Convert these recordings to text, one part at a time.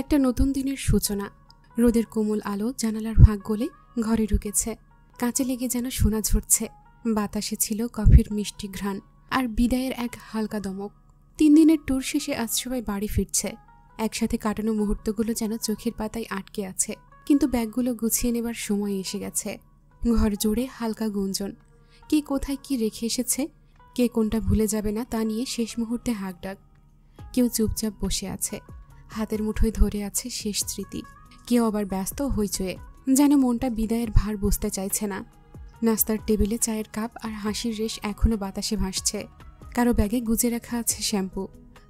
একটা নতুন দিনের সূচনা। রোদের কোমল আলো জানালার ফাঁক গলে ঘরে ঢুকেছে। কাঁচে লেগে যেন সোনা ঝরছে। বাতাসে ছিল কফির মিষ্টি ঘ্রাণ আর বিদায়ের এক হালকা দমক। 3 দিনের ট্যুর শেষে আজ সবাই বাড়ি ফিরছে। একসাথে কাটানো মুহূর্তগুলো যেন চোখের পাতায় আটকে আছে, কিন্তু ব্যাগগুলো গুছিয়ে নেবার সময় এসে গেছে। ঘর জুড়ে হালকা গুঞ্জন। কে কোথায় কি রেখে এসেছে, কে কোনটা ভুলে যাবে না তা নিয়ে শেষ মুহূর্তে হাঁকডাক। কেউ চুপচাপ বসে আছে, হাতের মুঠোয় ধরে আছে শেষ স্মৃতি। কেউ আবার ব্যস্ত হইচয়ে, যেন মনটা বিদায়ের ভার বুঝতে চাইছে না। নাস্তার টেবিলে চায়ের কাপ আর হাসির রেশ এখনো বাতাসে ভাসছে। কারো ব্যাগে গুজে রাখা আছে শ্যাম্পু,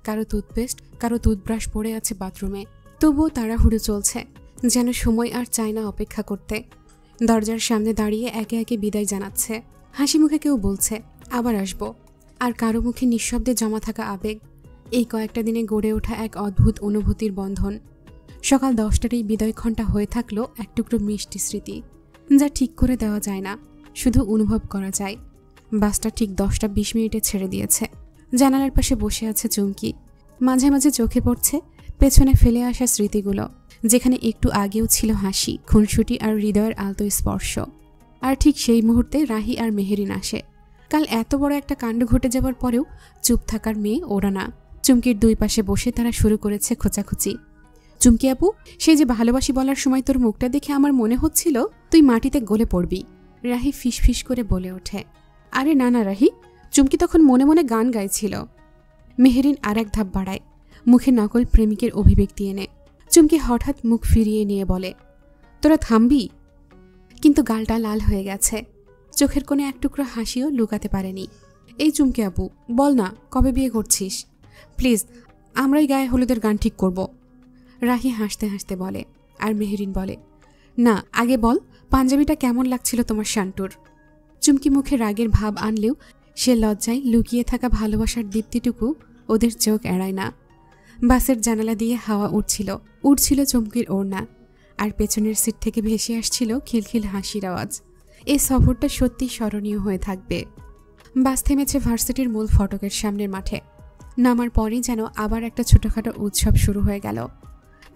কারো টুথপেস্ট, কারো টুথব্রাশ পড়ে আছে বাথরুমে। তবুও তাড়াহুড়ো চলছে, যেন সময় আর চায় না অপেক্ষা করতে। দরজার সামনে দাঁড়িয়ে একে একে বিদায় জানাচ্ছে। হাসি মুখে কেউ বলছে আবার আসবো, আর কারো মুখে নিঃশব্দে জমা থাকা আবেগ। এই কয়েকটা দিনে গড়ে ওঠা এক অদ্ভুত অনুভূতির বন্ধন। সকাল 10টারই বিদায় ঘণ্টা হয়ে থাকলো এক টুকরো মিষ্টি স্মৃতি, যা ঠিক করে দেওয়া যায় না, শুধু অনুভব করা যায়। বাসটা ঠিক 10টা 20 মিনিটে ছেড়ে দিয়েছে। জানালার পাশে বসে আছে চুমকি। মাঝে মাঝে চোখে পড়ছে পেছনে ফেলে আসা স্মৃতিগুলো, যেখানে একটু আগেও ছিল হাসি, খুনসুটি আর হৃদয়ের আলতো স্পর্শ। আর ঠিক সেই মুহূর্তে রাহি আর মেহেরিন আসে। কাল এত বড় একটা কাণ্ড ঘটে যাবার পরেও চুপ থাকার মেয়ে ওরা না। চুমকির দুই পাশে বসে তারা শুরু করেছে খোঁচাখুচি। চুমকি আপু, সেই যে ভালোবাসি বলার সময় তোর মুখটা দেখে আমার মনে হচ্ছিল তুই মাটিতে গলে পড়বি। রাহি ফিসফিস করে বলে ওঠে। আরে না না রাহি, চুমকি তখন মনে মনে গান গাইছিল। মেহেরিন আর এক ধাপ বাড়ায়, মুখে নকল প্রেমিকের অভিব্যক্তি এনে। চুমকি হঠাৎ মুখ ফিরিয়ে নিয়ে বলে, তোরা থামবি? কিন্তু গালটা লাল হয়ে গেছে, চোখের কোণে এক টুকরো হাসিও লুকাতে পারেনি। এই চুমকি আপু, বল না কবে বিয়ে করছিস? প্লিজ, আমরাই গায়ে হলুদের গান ঠিক করব। রাহি হাসতে হাসতে বলে। আর মেহেরিন বলে, না আগে বল পাঞ্জাবিটা কেমন লাগছিল তোমার শান্টুর? চুমকি মুখে রাগের ভাব আনলেও সে লজ্জায় লুকিয়ে থাকা ভালোবাসার দীপ্তিটুকু ওদের চোখ এড়ায় না। বাসের জানালা দিয়ে হাওয়া উঠছিল চুমকির ওড়না, আর পেছনের সিট থেকে ভেসে আসছিল খিলখিল হাসির আওয়াজ। এই সফরটা সত্যি স্মরণীয় হয়ে থাকবে। বাস থেমেছে ভার্সিটির মূল ফটকের সামনের মাঠে। নামার পরেই যেন আবার একটা ছোটখাটো উৎসব শুরু হয়ে গেল।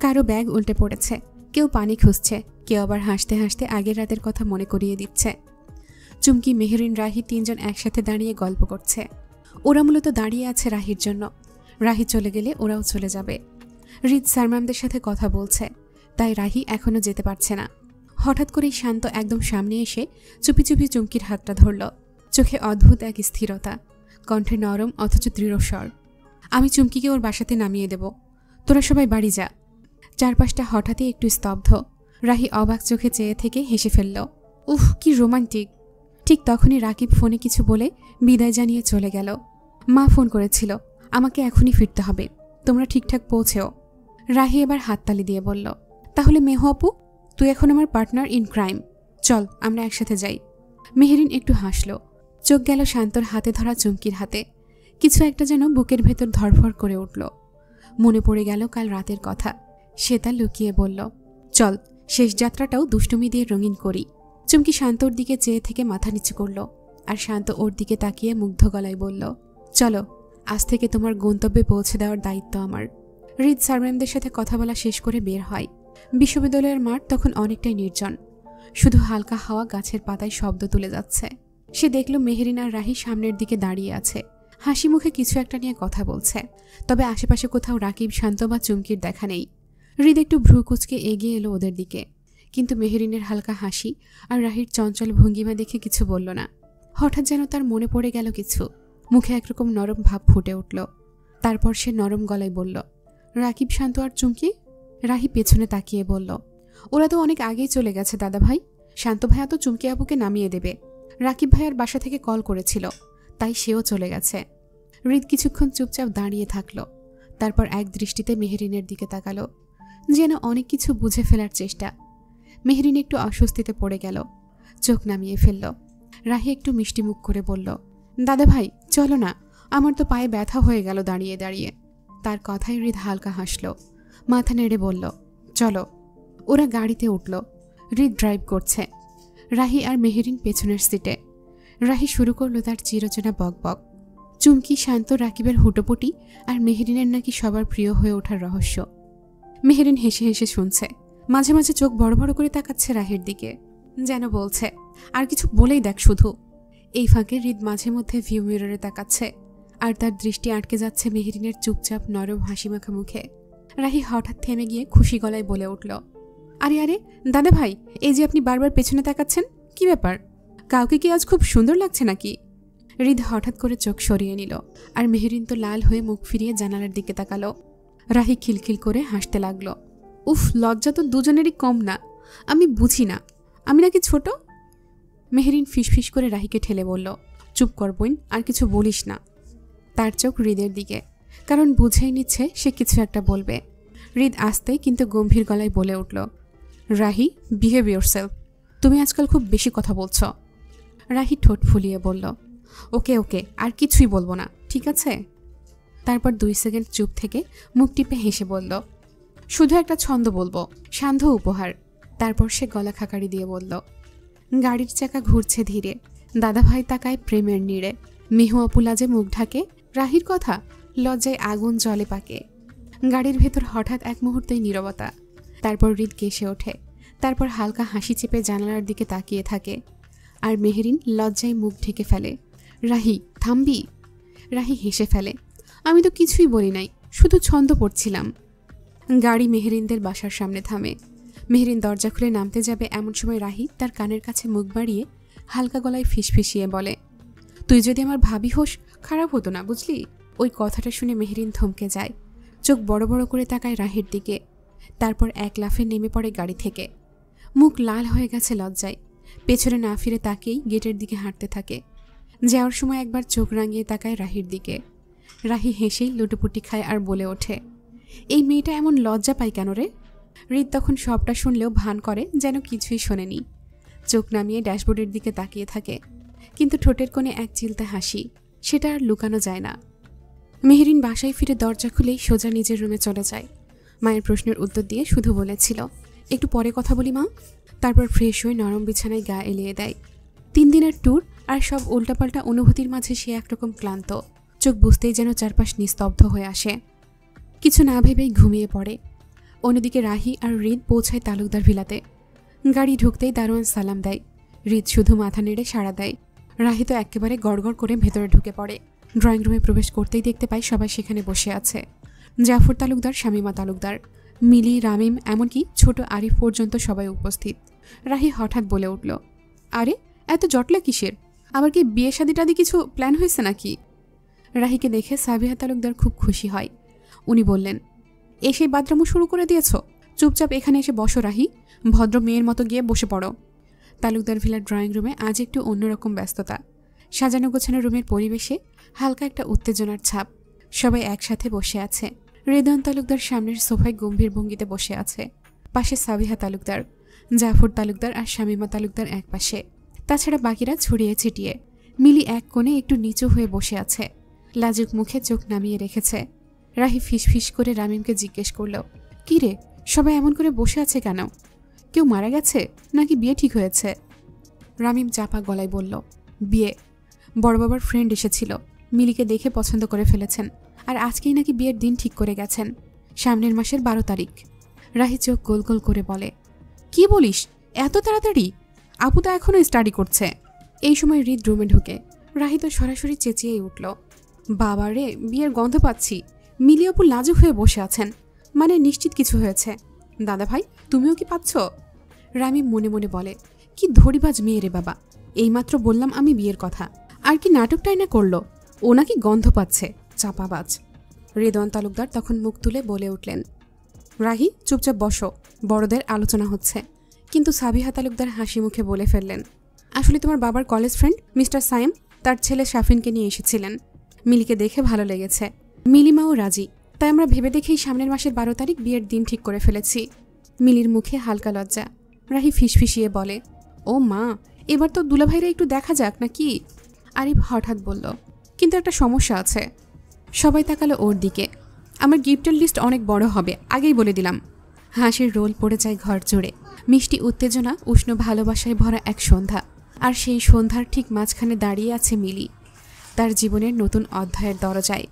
কারো ব্যাগ উল্টে পড়েছে, কেউ পানি খুঁজছে, কেউ আবার হাসতে হাসতে আগের রাতের কথা মনে করিয়ে দিচ্ছে। চুমকি, মেহেরিন, রাহি 3জন একসাথে দাঁড়িয়ে গল্প করছে। ওরা মূলত দাঁড়িয়ে আছে রাহির জন্য। রাহি চলে গেলে ওরাও চলে যাবে। রিদ স্যার ম্যামদের সাথে কথা বলছে, তাই রাহি এখনো যেতে পারছে না। হঠাৎ করেই শান্ত একদম সামনে এসে চুপি চুপি চুমকির হাতটা ধরল। চোখে অদ্ভুত এক স্থিরতা, কণ্ঠে নরম অথচ দৃঢ় স্বর। আমি চুমকিকে ওর বাসাতে নামিয়ে দেব, তোরা সবাই বাড়ি যা। চারপাশটা হঠাৎই একটু স্তব্ধ। রাহি অবাক চোখে চেয়ে থেকে হেসে ফেলল। উফ, কি রোমান্টিক। ঠিক তখনই রাকিব ফোনে কিছু বলে বিদায় জানিয়ে চলে গেল। মা ফোন করেছিল, আমাকে এখনই ফিরতে হবে, তোমরা ঠিকঠাক পৌঁছেও। রাহি এবার হাততালি দিয়ে বলল, তাহলে মেহু আপু, তুই এখন আমার পার্টনার ইন ক্রাইম, চল আমরা একসাথে যাই। মেহেরিন একটু হাসল, চোখ গেল শান্তর হাতে ধরা চুমকির হাতে। কিছু একটা যেন বুকের ভেতর ধরফর করে উঠল। মনে পড়ে গেল কাল রাতের কথা। সে তা লুকিয়ে বলল, চল শেষ যাত্রাটাও দুষ্টুমি দিয়ে রঙিন করি। চুমকি শান্তর দিকে চেয়ে থেকে মাথা নিচু করল, আর শান্ত ওর দিকে তাকিয়ে মুগ্ধ গলায় বলল, চলো, আজ থেকে তোমার গন্তব্যে পৌঁছে দেওয়ার দায়িত্ব আমার। রিদ স্যার ম্যামদের সাথে কথা বলা শেষ করে বের হয়। বিশ্ববিদ্যালয়ের মাঠ তখন অনেকটাই নির্জন, শুধু হালকা হাওয়া গাছের পাতায় শব্দ তুলে যাচ্ছে। সে দেখল মেহেরিন আর রাহি সামনের দিকে দাঁড়িয়ে আছে, হাসি মুখে কিছু একটা নিয়ে কথা বলছে। তবে আশেপাশে কোথাও রাকিব, শান্ত বা চুমকির দেখা নেই। হৃদ একটু ভ্রু কুচকে এগিয়ে এলো ওদের দিকে, কিন্তু মেহেরিনের হালকা হাসি আর রাহির চঞ্চল ভঙ্গিমা দেখে কিছু বলল না। হঠাৎ যেন তার মনে পড়ে গেল কিছু, মুখে একরকম নরম ভাব ফুটে উঠল। তারপর সে নরম গলায় বলল, রাকিব, শান্ত আর চুমকি? রাহি পেছনে তাকিয়ে বলল, ওরা তো অনেক আগেই চলে গেছে দাদা ভাই। শান্ত ভাইয়া তো চুমকি আপুকে নামিয়ে দেবে। রাকিব ভাইয়ার বাসা থেকে কল করেছিল, তাই সেও চলে গেছে। হৃদ কিছুক্ষণ চুপচাপ দাঁড়িয়ে থাকলো, তারপর এক দৃষ্টিতে মেহেরিনের দিকে তাকালো, যেন অনেক কিছু বুঝে ফেলার চেষ্টা। মেহেরিন একটু অস্বস্তিতে পড়ে গেল, চোখ নামিয়ে ফেলল। রাহি একটু মিষ্টি মুখ করে বলল, দাদা ভাই চলো না, আমার তো পায়ে ব্যথা হয়ে গেল দাঁড়িয়ে দাঁড়িয়ে। তার কথায় হৃদ হালকা হাসল, মাথা নেড়ে বলল, চলো। ওরা গাড়িতে উঠল। হৃদ ড্রাইভ করছে, রাহি আর মেহেরিন পেছনের সিটে। রাহি শুরু করলো তার চিরচেনা বকবক। চুমকি, শান্ত, রাকিবের হুটোপুটি আর মেহেরিনের নাকি সবার প্রিয় হয়ে ওঠার রহস্য। মেহেরিন হেসে হেসে শুনছে, মাঝে মাঝে চোখ বড় বড় করে তাকাচ্ছে রাহির দিকে, যেন বলছে আর কিছু বলেই দেখ শুধু। এই ফাঁকে হৃদ মাঝে মধ্যে ভিউ মিররে তাকাচ্ছে, আর তার দৃষ্টি আটকে যাচ্ছে মেহেরিনের চুপচাপ নরম হাসিমাখা মুখে। রাহি হঠাৎ থেমে গিয়ে খুশি গলায় বলে উঠল, আরে আরে দাদা ভাই, এই যে আপনি বারবার পেছনে তাকাচ্ছেন, কি ব্যাপার? কাউকে কি আজ খুব সুন্দর লাগছে নাকি? হৃদ হঠাৎ করে চোখ সরিয়ে নিল, আর মেহেরিন তো লাল হয়ে মুখ ফিরিয়ে জানালার দিকে তাকালো। রাহি খিলখিল করে হাসতে লাগলো। উফ, লজ্জা তো দুজনেরই কম না। আমি বুঝি না, আমি নাকি ছোট? মেহেরিন ফিসফিস করে রাহিকে ঠেলে বলল, চুপ কর বোন, আর কিছু বলিস না। তার চোখ হৃদের দিকে, কারণ বুঝেই নিচ্ছে সে কিছু একটা বলবে। হৃদ আস্তে কিন্তু গম্ভীর গলায় বলে উঠল, রাহি, বিহেভ ইয়োরসেলফ। তুমি আজকাল খুব বেশি কথা বলছ। রাহি ঠোঁট ফুলিয়ে বলল, ওকে ওকে, আর কিছুই বলবো না, ঠিক আছে? তারপর 2 সেকেন্ড চুপ থেকে মুখ টিপে হেসে বলল, শুধু একটা ছন্দ বলবো, সান্ধ্য উপহার। তারপর সে গলা খাকারি দিয়ে বলল, গাড়ির চাকা ঘুরছে ধীরে, দাদাভাই তাকায় প্রেমের নীড়ে, মেহু আপুলাজে মুখ ঢাকে, রাহির কথা লজ্জায় আগুন জলে পাকে। গাড়ির ভেতর হঠাৎ এক মুহূর্তেই নীরবতা। তারপর হৃদ কেসে ওঠে, তারপর হালকা হাসি চেপে জানালার দিকে তাকিয়ে থাকে। আর মেহেরিন লজ্জায় মুখ ঢেকে ফেলে, রাহি থামবি? রাহি হেসে ফেলে, আমি তো কিছুই বলি নাই, শুধু ছন্দ পড়ছিলাম। গাড়ি মেহেরিনদের বাসার সামনে থামে। মেহেরিন দরজা খুলে নামতে যাবে, এমন সময় রাহি তার কানের কাছে মুখ বাড়িয়ে হালকা গলায় ফিসফিসিয়ে বলে, তুই যদি আমার ভাবি হোস খারাপ হতো না, বুঝলি? ওই কথাটা শুনে মেহেরিন থমকে যায়, চোখ বড় বড় করে তাকায় রাহির দিকে। তারপর এক লাফে নেমে পড়ে গাড়ি থেকে। মুখ লাল হয়ে গেছে লজ্জায়, পেছনে না ফিরে তাকিয়েই গেটের দিকে হাঁটতে থাকে। যাওয়ার সময় একবার চোখ রাঙিয়ে তাকায় রাহির দিকে। রাহি হেসেই লুটোপুটি খায় আর বলে ওঠে, এই মেয়েটা এমন লজ্জা পায় কেন রে? হৃদ তখন সবটা শুনলেও ভান করে যেন কিছুই শোনেনি। চোখ নামিয়ে ড্যাশবোর্ডের দিকে তাকিয়ে থাকে, কিন্তু ঠোঁটের কোণে এক চিলতে হাসি, সেটা আর লুকানো যায় না। মেহেরিন বাসায় ফিরে দরজা খুলেই সোজা নিজের রুমে চলে যায়। মায়ের প্রশ্নের উত্তর দিয়ে শুধু বলেছিল, একটু পরে কথা বলি মা। তারপর ফ্রেশ হয়ে নরম বিছানায় গা এলিয়ে দেয়। 3 দিনের ট্যুর আর সব উল্টাপাল্টা অনুভূতির মাঝে সে একরকম ক্লান্ত, চোখ বুঝতেই যেন চারপাশ নিস্তব্ধ হয়ে আসে। কিছু না ভেবেই ঘুমিয়ে পড়ে। অন্যদিকে রাহি আর হৃদ পৌঁছায় তালুকদার ভিলাতে। গাড়ি ঢুকতেই দারোয়ান সালাম দেয়। হৃদ শুধু মাথা নেড়ে সাড়া দেয়। রাহি তো একেবারে গড়গড় করে ভেতরে ঢুকে পড়ে। ড্রয়িং রুমে প্রবেশ করতেই দেখতে পায় সবাই সেখানে বসে আছে। জাফর তালুকদার, শামীমা তালুকদার, মিলি, রামিম, এমনকি ছোট আরিফ পর্যন্ত সবাই উপস্থিত। রাহি হঠাৎ বলে উঠল, আরে এত জটলা কিসের? আবার কি বিয়ে শাদী টাদি কিছু প্ল্যান হয়েছে নাকি? রাহিকে দেখে সাবিহা তালুকদার খুব খুশি হয়। উনি বললেন, এসে বাদরামো শুরু করে দিয়েছ? চুপচাপ এখানে এসে বসো রাহি, ভদ্র মেয়ের মতো গিয়ে বসে পড়ো। তালুকদার ভিলার ড্রয়িং রুমে আজ একটু অন্যরকম ব্যস্ততা। সাজানো গোছানো রুমের পরিবেশে হালকা একটা উত্তেজনার ছাপ। সবাই একসাথে বসে আছে। রেদওয়ান তালুকদার সামনের সোফায় গম্ভীর ভঙ্গিতে বসে আছে। পাশে সাবিহা তালুকদার, জাফর তালুকদার আর শামীমা তালুকদার এক পাশে। তাছাড়া বাকিরা ছড়িয়ে ছিটিয়ে। মিলি এক কোণে একটু নিচু হয়ে বসে আছে, লাজুক মুখে চোখ নামিয়ে রেখেছে। রাহি ফিসফিস করে রামিমকে জিজ্ঞেস করল, কি রে, সবাই এমন করে বসে আছে কেন? কেউ মারা গেছে নাকি বিয়ে ঠিক হয়েছে? রামিম চাপা গলায় বলল, বিয়ে। বড় বাবার ফ্রেন্ড এসেছিল, মিলিকে দেখে পছন্দ করে ফেলেছেন, আর আজকেই নাকি বিয়ের দিন ঠিক করে গেছেন, সামনের মাসের 12 তারিখ। রাহি চোখ গোল গোল করে বলে, কি বলিস, এত তাড়াতাড়ি? আপু তো এখনো স্টাডি করছে। এই সময় হৃদ রুমে ঢুকে। রাহি তো সরাসরি চেঁচিয়েই উঠল, বাবা রে, বিয়ের গন্ধ পাচ্ছি। মিলি আপু লাজুক হয়ে বসে আছেন, মানে নিশ্চিত কিছু হয়েছে। দাদা ভাই, তুমিও কি পাচ্ছ? রামিম মনে মনে বলে, কি ধরিবাজ মেয়ে রে বাবা, এইমাত্র বললাম আমি বিয়ের কথা, আর কি নাটকটাই না করলো। ও নাকি গন্ধ পাচ্ছে, চাপাবাজ। রেদওয়ান তালুকদার তখন মুখ তুলে বলে উঠলেন, রাহি চুপচাপ বসো, বড়দের আলোচনা হচ্ছে। কিন্তু সাবিহা তালুকদার হাসি মুখে বলে ফেললেন, আসলে তোমার বাবার কলেজ ফ্রেন্ড মিস্টার সাইম তার ছেলে শাফিনকে নিয়ে এসেছিলেন। মিলিকে দেখে ভালো লেগেছে, মিলিমাও রাজি, তাই আমরা ভেবে দেখেই সামনের মাসের 12 তারিখ বিয়ের দিন ঠিক করে ফেলেছি। মিলির মুখে হালকা লজ্জা। রাহি ফিসফিসিয়ে বলে, ও মা, এবার তো দুলাভাইরা একটু দেখা যাক নাকি? আরিফ হঠাৎ বলল, কিন্তু একটা সমস্যা আছে। সবাই তাকালো ওর দিকে। আমার গিফটের লিস্ট অনেক বড় হবে, আগেই বলে দিলাম। হাসির রোল পড়ে যায় ঘর জুড়ে। মিষ্টি উত্তেজনা, উষ্ণ ভালোবাসায় ভরা এক সন্ধ্যা। আর সেই সন্ধ্যার ঠিক মাঝখানে দাঁড়িয়ে আছে মিলি, তার জীবনের নতুন অধ্যায়ের দরজায়।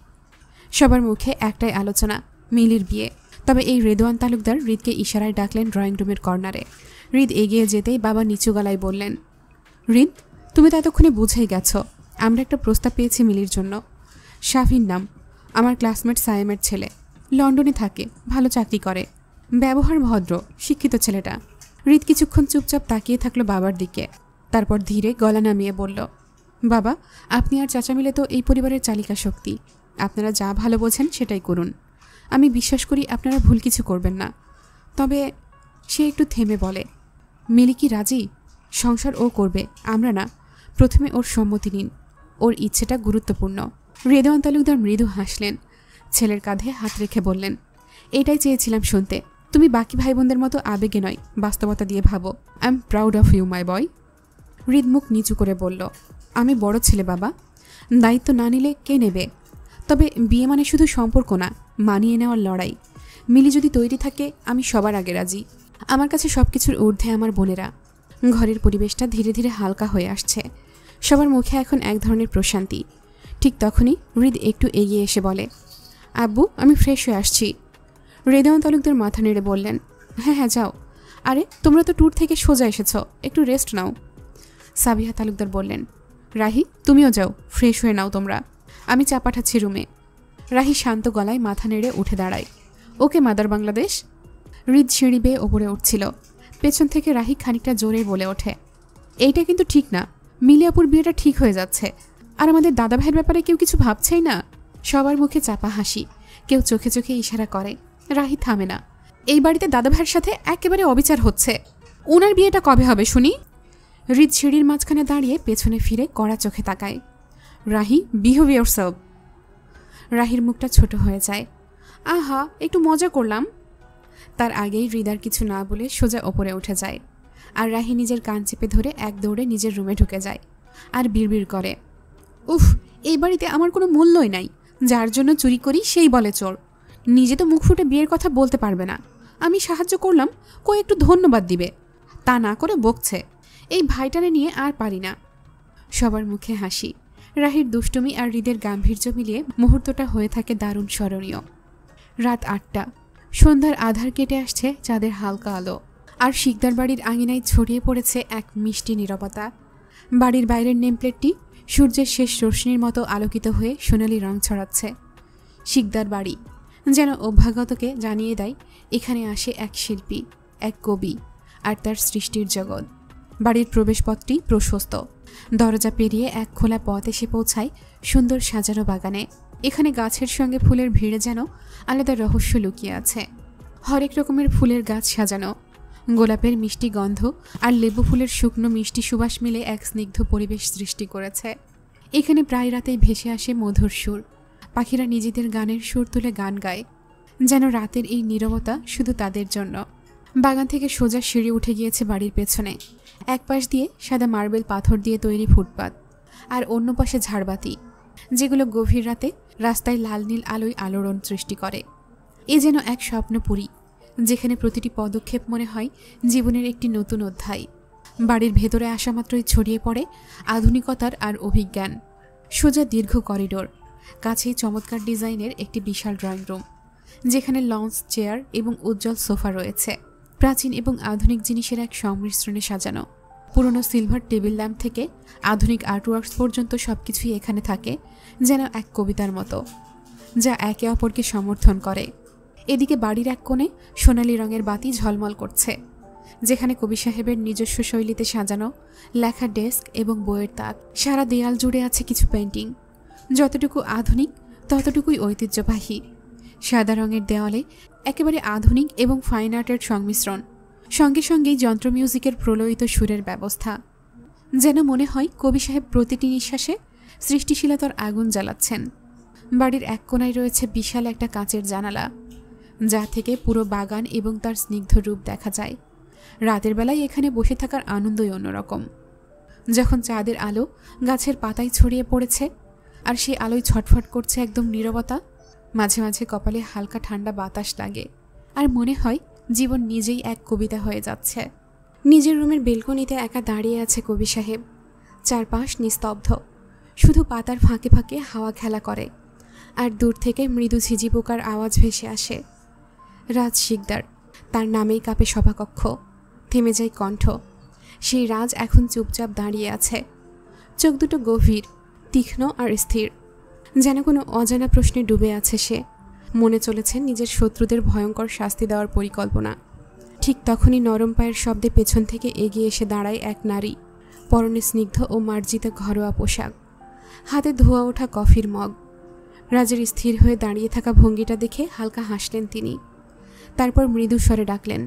সবার মুখে একটাই আলোচনা, মিলির বিয়ে। তবে এই রেদওয়ান তালুকদার হৃদকে ইশারায় ডাকলেন ড্রয়িং রুমের কর্নারে। হৃদ এগিয়ে যেতেই বাবা নিচু গলায় বললেন, হৃদ, তুমি তো এতক্ষণে বুঝেই গেছো আমরা একটা প্রস্তাব পেয়েছি মিলির জন্য। শাফির নাম, আমার ক্লাসমেট সায়েমের ছেলে, লন্ডনে থাকে, ভালো চাকরি করে, ব্যবহার ভদ্র, শিক্ষিত ছেলেটা। হৃদ কিছুক্ষণ চুপচাপ তাকিয়ে থাকলো বাবার দিকে, তারপর ধীরে গলা নামিয়ে বলল, বাবা, আপনি আর চাচা মিলে তো এই পরিবারের চালিকা শক্তি, আপনারা যা ভালো বোঝেন সেটাই করুন। আমি বিশ্বাস করি আপনারা ভুল কিছু করবেন না। তবে সে একটু থেমে বলে, মিলি কি রাজি? সংসার ও করবে, আমরা না। প্রথমে ওর সম্মতি নিন, ওর ইচ্ছেটা গুরুত্বপূর্ণ। রেদওয়ান তালুকদার মৃদু হাসলেন, ছেলের কাঁধে হাত রেখে বললেন, এটাই চেয়েছিলাম শুনতে। তুমি বাকি ভাই বোনদের মতো আবেগে নয়, বাস্তবতা দিয়ে ভাবো। I am proud of you my boy. Hrid মুখ নিচু করে বলল, আমি বড় ছেলে বাবা, দায়িত্ব না নিলে কে নেবে? তবে বিয়ে মানে শুধু সম্পর্ক না, মানিয়ে নেওয়ার লড়াই। মিলি যদি তৈরি থাকে, আমি সবার আগে রাজি। আমার কাছে সব কিছুর ঊর্ধ্বে আমার বোনেরা। ঘরের পরিবেশটা ধীরে ধীরে হালকা হয়ে আসছে, সবার মুখে এখন এক ধরনের প্রশান্তি। ঠিক তখনই হৃদ একটু এগিয়ে এসে বলে, আব্বু, আমি ফ্রেশ হয়ে আসছি। রেদওয়ান তালুকদার মাথা নেড়ে বললেন, হ্যাঁ হ্যাঁ যাও। আরে তোমরা তো ট্যুর থেকে সোজা এসেছ, একটু রেস্ট নাও। সাবিহা তালুকদার বললেন, রাহি, তুমিও যাও, ফ্রেশ হয়ে নাও তোমরা, আমি চা পাঠাচ্ছি রুমে। রাহি শান্ত গলায় মাথা নেড়ে উঠে দাঁড়ায়, ওকে মাদার বাংলাদেশ। হৃদ সিঁড়ি বেয়ে ওপরে উঠছিল, পেছন থেকে রাহি খানিকটা জোরে বলে ওঠে, এইটা কিন্তু ঠিক না, মিলিয়াপুর বিয়েটা ঠিক হয়ে যাচ্ছে, আর আমাদের দাদা ভাইয়ের ব্যাপারে কেউ কিছু ভাবছেই না। সবার মুখে চাপা হাসি, কেউ চোখে চোখে ইশারা করে। রাহি থামে না, এই বাড়িতে দাদা ভাইয়ের সাথে একেবারে অবিচার হচ্ছে, ওনার বিয়েটা কবে হবে শুনি? হৃদ সিঁড়ির মাঝখানে দাঁড়িয়ে পেছনে ফিরে কড়া চোখে তাকায়। Rahi, behave yourself. রাহির মুখটা ছোট হয়ে যায়, আহা একটু মজা করলাম। তার আগেই হৃদ আর কিছু না বলে সোজা ওপরে উঠে যায়, আর রাহি নিজের কান চেপে ধরে এক দৌড়ে নিজের রুমে ঢুকে যায় আর বিড়বিড় করে, উফ, এই বাড়িতে আমার কোনো মূল্যই নাই, যার জন্য চুরি করি সেই বলে চোর। নিজে তো মুখ ফুটে বিয়ের কথা বলতে পারবে না, আমি সাহায্য করলাম, কই একটু ধন্যবাদ দিবে, তা না করে বকছে। এই ভাইটারে নিয়ে আর পারি না। সবার মুখে হাসি, রাহির দুষ্টুমি আর হৃদের গাম্ভীর্য মিলিয়ে মুহূর্তটা হয়ে থাকে দারুণ স্মরণীয়। রাত 8টা, সন্ধ্যার আধার কেটে আসছে চাঁদের হালকা আলো, আর শিকদার বাড়ির আঙিনায় ছড়িয়ে পড়েছে এক মিষ্টি নীরবতা। বাড়ির বাইরের নেমপ্লেটটি সূর্যের শেষ রশ্মির মতো আলোকিত হয়ে সোনালি রং ছড়াচ্ছে। শিকদার বাড়ি যেন অভ্যাগতকে জানিয়ে দেয় এখানে আসে এক শিল্পী, এক কবি আর তার সৃষ্টির জগৎ। বাড়ির প্রবেশপথটি প্রশস্ত, দরজা পেরিয়ে এক খোলা পথ এসে পৌঁছায় সুন্দর সাজানো বাগানে। এখানে গাছের সঙ্গে ফুলের ভিড়ে যেন আলাদা রহস্য লুকিয়ে আছে। হরেক রকমের ফুলের গাছ সাজানো, গোলাপের মিষ্টি গন্ধ আর লেবু ফুলের শুকনো মিষ্টি সুবাস মিলে এক স্নিগ্ধ পরিবেশ সৃষ্টি করেছে। এখানে প্রায় রাতেই ভেসে আসে মধুর সুর, পাখিরা নিজেদের গানের সুর তুলে গান গায়, যেন রাতের এই নীরবতা শুধু তাদের জন্য। বাগান থেকে সোজা সিঁড়ি উঠে গিয়েছে বাড়ির পেছনে, এক পাশ দিয়ে সাদা মার্বেল পাথর দিয়ে তৈরি ফুটপাত, আর অন্য পাশে ঝাড়বাতি, যেগুলো গভীর রাতে রাস্তায় লাল নীল আলোয় আলোড়ন সৃষ্টি করে। এ যেন এক স্বপ্নপুরী, যেখানে প্রতিটি পদক্ষেপ মনে হয় জীবনের একটি নতুন অধ্যায়। বাড়ির ভেতরে আসা মাত্রই ছড়িয়ে পড়ে আধুনিকতার আর অভিজ্ঞান। সোজা দীর্ঘ করিডোর, কাছেই চমৎকার ডিজাইনের একটি বিশাল ড্রয়িং রুম, যেখানে লঞ্চ, চেয়ার এবং উজ্জ্বল সোফা রয়েছে। প্রাচীন এবং আধুনিক জিনিসের এক সংমিশ্রণে সাজানো। পুরনো সিলভার টেবিল ল্যাম্প থেকে আধুনিক আর্টওয়ার্কস পর্যন্ত সবকিছুই এখানে থাকে যেন এক কবিতার মতো, যা একে অপরকে সমর্থন করে। এদিকে বাড়ির এক কোণে সোনালি রঙের বাতি ঝলমল করছে, যেখানে কবি সাহেবের নিজস্ব শৈলীতে সাজানো লেখার ডেস্ক এবং বইয়ের তাক। সারা দেয়াল জুড়ে আছে কিছু পেন্টিং, যতটুকু আধুনিক ততটুকুই ঐতিহ্যবাহী। সাদা রঙের দেওয়ালে একেবারে আধুনিক এবং ফাইন আর্টের সংমিশ্রণ, সঙ্গে সঙ্গেই যন্ত্র মিউজিকের প্রলয়িত সুরের ব্যবস্থা। যেন মনে হয় কবি সাহেব প্রতিটি নিঃশ্বাসে সৃষ্টিশীলতার আগুন জ্বালাচ্ছেন। বাড়ির এক কোণায় রয়েছে বিশাল একটা কাঁচের জানালা, যা থেকে পুরো বাগান এবং তার স্নিগ্ধ রূপ দেখা যায়। রাতের বেলায় এখানে বসে থাকার আনন্দই অন্যরকম, যখন চাঁদের আলো গাছের পাতায় ছড়িয়ে পড়েছে আর সেই আলোয় ছটফট করছে একদম নীরবতা। মাঝে মাঝে কপালে হালকা ঠান্ডা বাতাস লাগে, আর মনে হয় জীবন নিজেই এক কবিতা হয়ে যাচ্ছে। নিজের রুমের বেলকনিতে একা দাঁড়িয়ে আছে কবি সাহেব, চারপাশ নিস্তব্ধ, শুধু পাতার ফাঁকে ফাঁকে হাওয়া খেলা করে, আর দূর থেকে মৃদু ঝিঝি পোকার আওয়াজ ভেসে আসে। রাজ শিকদার। তার নামেই কাঁপে সভাকক্ষ, থেমে যায় কণ্ঠ। সেই রাজ এখন চুপচাপ দাঁড়িয়ে আছে, চোখ দুটো গভীর, তীক্ষ্ণ আর স্থির, যেন কোনো অজানা প্রশ্নে ডুবে আছে সে। মনে চলেছে নিজের শত্রুদের ভয়ঙ্কর শাস্তি দেওয়ার পরিকল্পনা। ঠিক তখনই নরম পায়ের শব্দে পেছন থেকে এগিয়ে এসে দাঁড়ায় এক নারী, পরনে স্নিগ্ধ ও মার্জিত ঘরোয়া পোশাক, হাতে ধোয়া ওঠা কফির মগ। রাজের স্থির হয়ে দাঁড়িয়ে থাকা ভঙ্গিটা দেখে হালকা হাসলেন তিনি। তারপর মৃদু স্বরে ডাকলেন,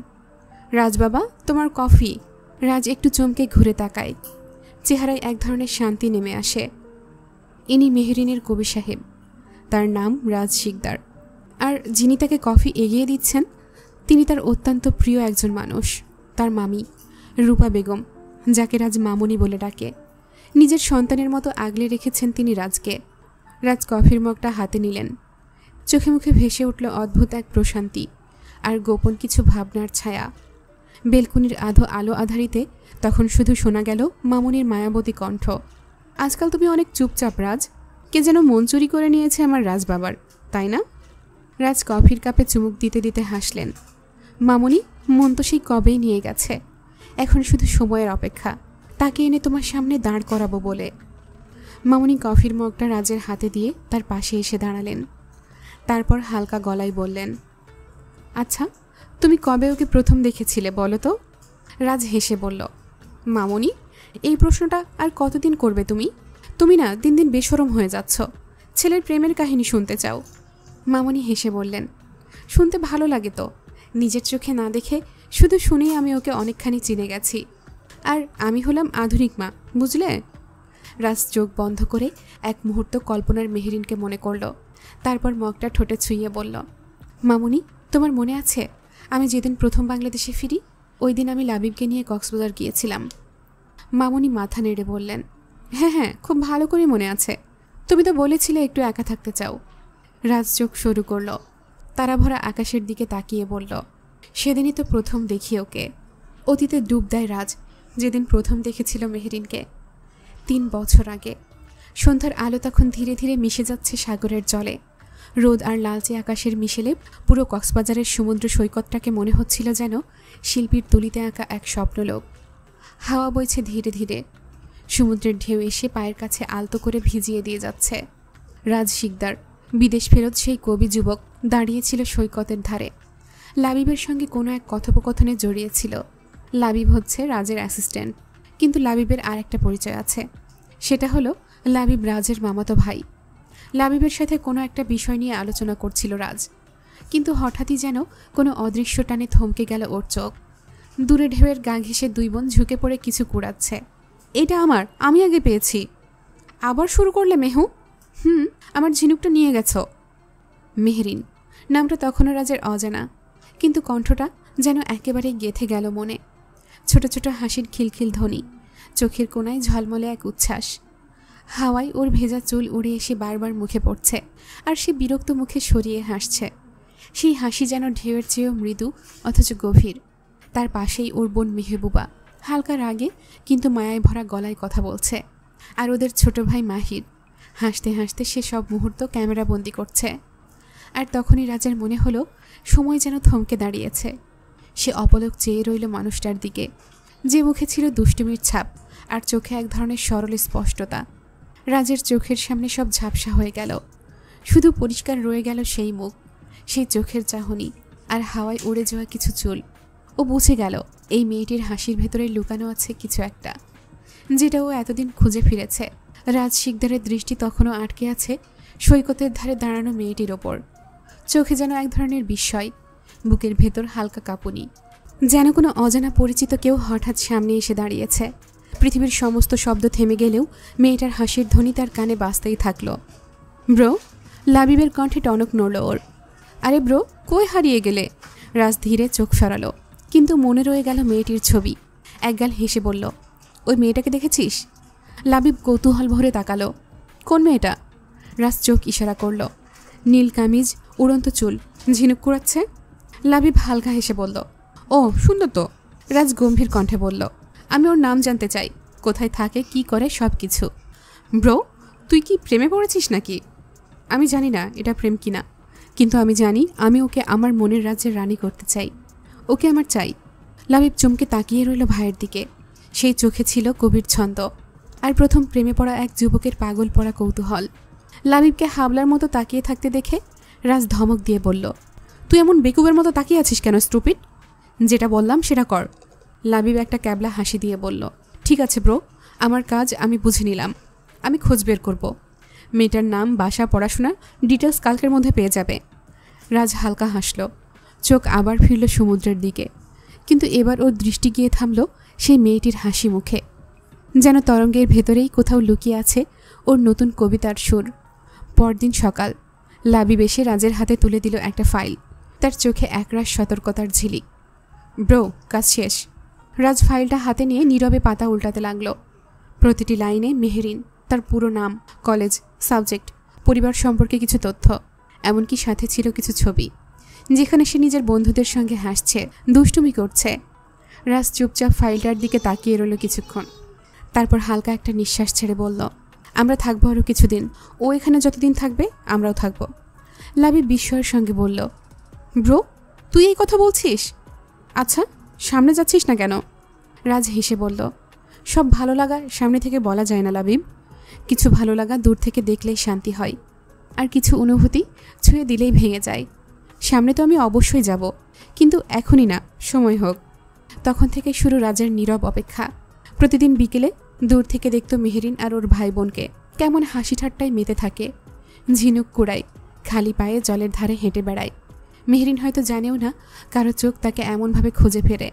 রাজ বাবা, তোমার কফি। রাজ একটু চমকে ঘুরে তাকায়। চেহারায় এক ধরনের শান্তি নেমে আসে। ইনি মেহরিনের কবি সাহেব, তার নাম রাজ শিকদার। আর যিনি তাকে কফি এগিয়ে দিচ্ছেন তিনি তার অত্যন্ত প্রিয় একজন মানুষ, তার মামি রূপা বেগম, যাকে রাজ মামনি বলে ডাকে। নিজের সন্তানের মতো আগলে রেখেছেন তিনি রাজকে। রাজ কফির মগটা হাতে নিলেন। চোখে মুখে ভেসে উঠল অদ্ভুত এক প্রশান্তি আর গোপন কিছু ভাবনার ছায়া। বেলকুনির আধো আলো আধারিতে তখন শুধু শোনা গেল মামনির মায়াবতী কণ্ঠ, আজকাল তুমি অনেক চুপচাপ রাজ, কে যেন মন চুরি করে নিয়েছে আমার রাজ বাবার, তাই না? রাজ কফির কাপে চুমুক দিতে দিতে হাসলেন। মামনি, মন তো সেই কবেই নিয়ে গেছে, এখন শুধু সময়ের অপেক্ষা, তাকে এনে তোমার সামনে দাঁড় করাবো বলে। মামনি কফির মগটা রাজের হাতে দিয়ে তার পাশে এসে দাঁড়ালেন। তারপর হালকা গলায় বললেন, আচ্ছা, তুমি কবে ওকে প্রথম দেখেছিলে বলো তো? রাজ হেসে বলল, মামনি, এই প্রশ্নটা আর কতদিন করবে তুমি? তুমি না দিন দিন বেশরম হয়ে যাচ্ছ, ছেলের প্রেমের কাহিনী শুনতে চাও। মামনি হেসে বললেন, শুনতে ভালো লাগে তো, নিজের চোখে না দেখে শুধু শুনেই আমি ওকে অনেকখানি চিনে গেছি। আর আমি হলাম আধুনিক মা, বুঝলে? রাজ চোখ বন্ধ করে এক মুহূর্ত কল্পনার মেহরিনকে মনে করল। তারপর মগটা ঠোঁটে ছুঁয়ে বলল, মামনি, তোমার মনে আছে আমি যেদিন প্রথম বাংলাদেশে ফিরি, ওই দিন আমি লাবিবকে নিয়ে কক্সবাজার গিয়েছিলাম? মামনি মাথা নেড়ে বললেন, হ্যাঁ হ্যাঁ, খুব ভালো করে মনে আছে, তুমি তো বলেছিলে একটু একা থাকতে চাও। রাজ চোখ শুরু করল, তারাভরা আকাশের দিকে তাকিয়ে বলল, সেদিনই তো প্রথম দেখি ওকে। অতীতে ডুব দেয় রাজ, যেদিন প্রথম দেখেছিল মেহরিনকে, 3 বছর আগে। সন্ধ্যার আলো তখন ধীরে ধীরে মিশে যাচ্ছে সাগরের জলে। রোদ আর লালচে আকাশের মিশেলে পুরো কক্সবাজারের সমুদ্র সৈকতটাকে মনে হচ্ছিল যেন শিল্পীর তুলিতে আঁকা এক স্বপ্নলোক। হাওয়া বইছে ধীরে ধীরে, সমুদ্রের ঢেউ এসে পায়ের কাছে আলতো করে ভিজিয়ে দিয়ে যাচ্ছে। রাজ শিকদার, বিদেশ ফেরত সেই কবি যুবক, দাঁড়িয়েছিল সৈকতের ধারে। লাবিবের সঙ্গে কোনো এক কথোপকথনে জড়িয়েছিল। লাবিব হচ্ছে রাজের অ্যাসিস্ট্যান্ট, কিন্তু লাবিবের আর একটা পরিচয় আছে, সেটা হলো লাবিব রাজের মামাতো ভাই। লাবিবের সাথে কোনো একটা বিষয় নিয়ে আলোচনা করছিল রাজ, কিন্তু হঠাৎই যেন কোনো অদৃশ্য টানে থমকে গেল ওর চোখ। দূরে ঢেউয়ের গা ঘেঁষে 2 বোন ঝুঁকে পড়ে কিছু কুড়াচ্ছে। এটা আমার, আমি আগে পেয়েছি। আবার শুরু করলে মেহু? আমার ঝিনুকটা নিয়ে গেছ। মেহরিন নামটা তখনও রাজের অজানা, কিন্তু কণ্ঠটা যেন একেবারে গেঁথে গেল মনে। ছোট ছোট হাসির খিলখিল ধ্বনি, চোখের কোণায় ঝলমলে এক উচ্ছ্বাস। হাওয়ায় ওর ভেজা চুল উড়ে এসে বারবার মুখে পড়ছে, আর সে বিরক্ত মুখে সরিয়ে হাসছে। সেই হাসি যেন ঢেউয়ের চেয়েও মৃদু অথচ গভীর। তার পাশেই ওর বোন মেহবুবা, হালকা রাগে কিন্তু মায়ায় ভরা গলায় কথা বলছে। আর ওদের ছোট ভাই মাহির, হাসতে হাসতে সে সব মুহূর্ত ক্যামেরা বন্দি করছে। আর তখনই রাজের মনে হলো সময় যেন থমকে দাঁড়িয়েছে। সে অপলক চেয়ে রইল মানুষটার দিকে, যে মুখে ছিল দুষ্টুমির ছাপ আর চোখে এক ধরনের সরল স্পষ্টতা। রাজের চোখের সামনে সব ঝাপসা হয়ে গেল, শুধু পরিষ্কার রয়ে গেল সেই মুখ, সেই চোখের চাহনি আর হাওয়ায় উড়ে যাওয়া কিছু চুল। ও বুঝে গেল এই মেয়েটির হাসির ভেতরে লুকানো আছে কিছু একটা, যেটা ও এতদিন খুঁজে ফিরেছে। রাজ শিকদারের দৃষ্টি তখনও আটকে আছে সৈকতের ধারে দাঁড়ানো মেয়েটির ওপর। চোখে যেন এক ধরনের বিস্ময়, বুকের ভেতর হালকা কাঁপুনি, যেন কোনো অজানা পরিচিত কেউ হঠাৎ সামনে এসে দাঁড়িয়েছে। পৃথিবীর সমস্ত শব্দ থেমে গেলেও মেয়েটার হাসির ধ্বনি তার কানে বাজতেই থাকলো। ব্রো, লাবিবের কণ্ঠে টনক নড়ল ওর। আরে ব্রো, কই হারিয়ে গেলে? রাজ ধীরে চোখ সরালো, কিন্তু মনে রয়ে গেল মেয়েটির ছবি। একগাল হেসে বলল, ওই মেয়েটাকে দেখেছিস? লাবিব কৌতূহল ভরে তাকালো। কোন মেয়েটা? রাজ চোখ ইশারা করল। নীল কামিজ, উড়ন্ত চুল, ঝিনুক কুড়াচ্ছে। লাবিব হালকা হেসে বলল, ও সুন্দর তো। রাজ গম্ভীর কণ্ঠে বলল, আমি ওর নাম জানতে চাই, কোথায় থাকে, কি করে, সব কিছু। ব্রো, তুই কি প্রেমে পড়েছিস নাকি? আমি জানি না এটা প্রেম কিনা, কিন্তু আমি জানি আমি ওকে আমার মনের রাজ্যের রানী করতে চাই। ওকে আমার চাই। লাবিব চমকে তাকিয়ে রইল ভাইয়ের দিকে। সেই চোখে ছিল গভীর ছন্দ, আর প্রথম প্রেমে পড়া এক যুবকের পাগল পড়া কৌতূহল। লাবিবকে হাবলার মতো তাকিয়ে থাকতে দেখে রাজ ধমক দিয়ে বলল, তুই এমন বেকুবের মতো তাকিয়ে আছিস কেন স্টুপিড? যেটা বললাম সেটা কর। লাবিব একটা ক্যাবলা হাসি দিয়ে বলল, ঠিক আছে ব্রো, আমার কাজ আমি বুঝে নিলাম। আমি খোঁজ বের করব। মেয়েটার নাম, বাসা, পড়াশোনা ডিটেলস কালকের মধ্যে পেয়ে যাবে। রাজ হালকা হাসল, চোখ আবার ফিরল সমুদ্রের দিকে। কিন্তু এবার ওর দৃষ্টি গিয়ে থামল সেই মেয়েটির হাসি মুখে, যেন তরঙ্গের ভেতরেই কোথাও লুকিয়ে আছে ওর নতুন কবিতার সুর। পরদিন সকাল, লাবিব এসে রাজের হাতে তুলে দিল একটা ফাইল। তার চোখে একরাশ সতর্কতার ঝিলিক। ব্রো, কাজ শেষ। রাজ ফাইলটা হাতে নিয়ে নীরবে পাতা উল্টাতে লাগলো। প্রতিটি লাইনে মেহেরিন, তার পুরো নাম, কলেজ, সাবজেক্ট, পরিবার সম্পর্কে কিছু তথ্য, এমনকি সাথে ছিল কিছু ছবি, যেখানে সে নিজের বন্ধুদের সঙ্গে হাসছে, দুষ্টুমি করছে। রাজ চুপচাপ ফাইলটার দিকে তাকিয়ে রইল কিছুক্ষণ। তারপর হালকা একটা নিঃশ্বাস ছেড়ে বলল, আমরা থাকবো আরও কিছুদিন। ও এখানে যতদিন থাকবে আমরাও থাকবো। লাবিব বিস্ময়ের সঙ্গে বলল, ব্রো, তুই এই কথা বলছিস? আচ্ছা, সামনে যাচ্ছিস না কেন? রাজ হেসে বলল, সব ভালো লাগা সামনে থেকে বলা যায় না লাবিব। কিছু ভালো লাগা দূর থেকে দেখলেই শান্তি হয়, আর কিছু অনুভূতি ছুঁয়ে দিলেই ভেঙে যায়। সামনে তো আমি অবশ্যই যাব, কিন্তু এখনই না, সময় হোক। তখন থেকে শুরু রাজের নীরব অপেক্ষা। প্রতিদিন বিকেলে দূর থেকে দেখত মেহেরিন আর ওর ভাই বোনকে কেমন হাসি ঠাট্টায় মেতে থাকে। ঝিনুক কুড়ায়, খালি পায়ে জলের ধারে হেঁটে বেড়ায়। মেহেরিন হয়তো জানেও না কারো চোখ তাকে এমনভাবে খুঁজে ফেরে।